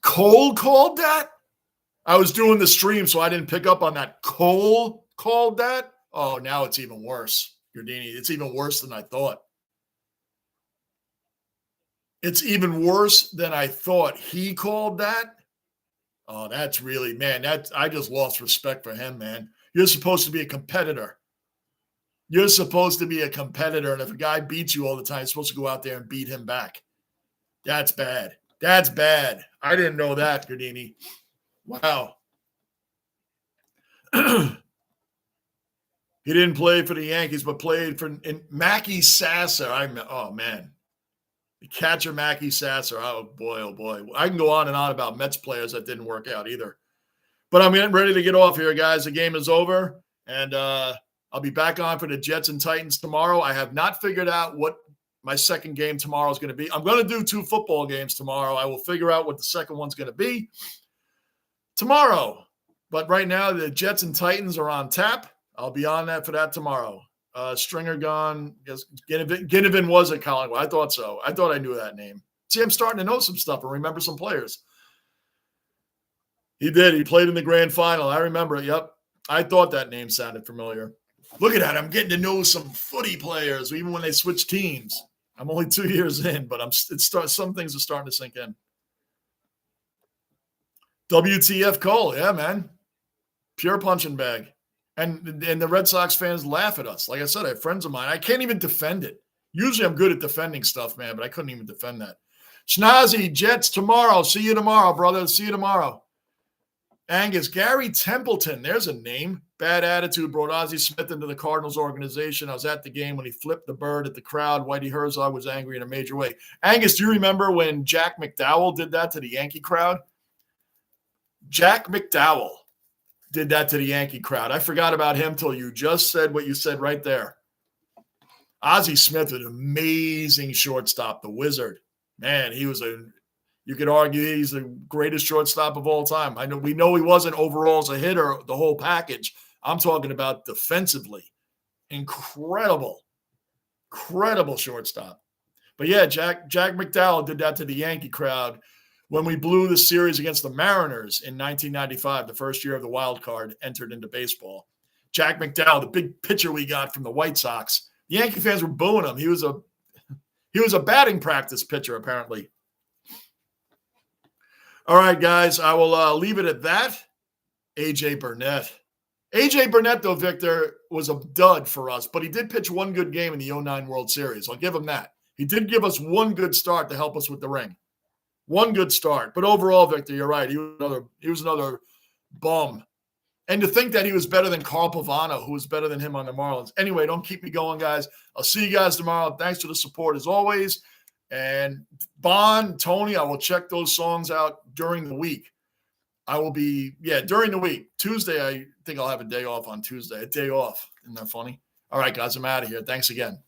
Cole called that? I was doing the stream, so I didn't pick up on that. Cole called that? Oh, now it's even worse, Gardini. It's even worse than I thought. It's even worse than I thought. He called that? Oh, that's really, man, I just lost respect for him, man. You're supposed to be a competitor. And if a guy beats you all the time, you're supposed to go out there and beat him back. That's bad. That's bad. I didn't know that, Gardini. Wow. He didn't play for the Yankees, but played for Mackey Sasser. Oh, man. The catcher, Mackey Sasser. Oh, boy, oh, boy. I can go on and on about Mets players that didn't work out either. But I'm getting ready to get off here, guys. The game is over, and I'll be back on for the Jets and Titans tomorrow. I have not figured out what my second game tomorrow is going to be. I'm going to do 2 football games tomorrow. I will figure out what the second one's going to be tomorrow. But right now, the Jets and Titans are on tap. I'll be on that for that tomorrow. Stringer gone. Yes, Ginnivan was at Collingwood. I thought so. I thought I knew that name. See, I'm starting to know some stuff and remember some players. He did. He played in the grand final. I remember it. Yep. I thought that name sounded familiar. Look at that. I'm getting to know some footy players, even when they switch teams. I'm only 2 years in, but some things are starting to sink in. WTF Cole. Yeah, man. Pure punching bag. And the Red Sox fans laugh at us. Like I said, I have friends of mine. I can't even defend it. Usually I'm good at defending stuff, man, but I couldn't even defend that. Schnazzy, Jets tomorrow. See you tomorrow, brother. See you tomorrow. Angus, Gary Templeton. There's a name. Bad attitude brought Ozzie Smith into the Cardinals organization. I was at the game when he flipped the bird at the crowd. Whitey Herzog was angry in a major way. Angus, do you remember when Jack McDowell did that to the Yankee crowd? Jack McDowell did that to the Yankee crowd. I forgot about him till you just said what you said right there. Ozzie Smith was an amazing shortstop, the Wizard. Man, you could argue he's the greatest shortstop of all time. We know he wasn't overall as a hitter, the whole package. I'm talking about defensively. Incredible shortstop. But yeah, Jack McDowell did that to the Yankee crowd when we blew the series against the Mariners in 1995, the first year of the wild card entered into baseball. Jack McDowell, the big pitcher we got from the White Sox, the Yankee fans were booing him. He was a batting practice pitcher, apparently. All right, guys, I will leave it at that. AJ Burnett. AJ Burnett, though, Victor, was a dud for us, but he did pitch one good game in the 2009 World Series. I'll give him that. He did give us one good start to help us with the ring. One good start. But overall, Victor, you're right. He was another bum. And to think that he was better than Carl Pavano, who was better than him on the Marlins. Anyway, don't keep me going, guys. I'll see you guys tomorrow. Thanks for the support as always. And Bon, Tony, I will check those songs out during the week. During the week. Tuesday, I think I'll have a day off on Tuesday. A day off. Isn't that funny? All right, guys, I'm out of here. Thanks again.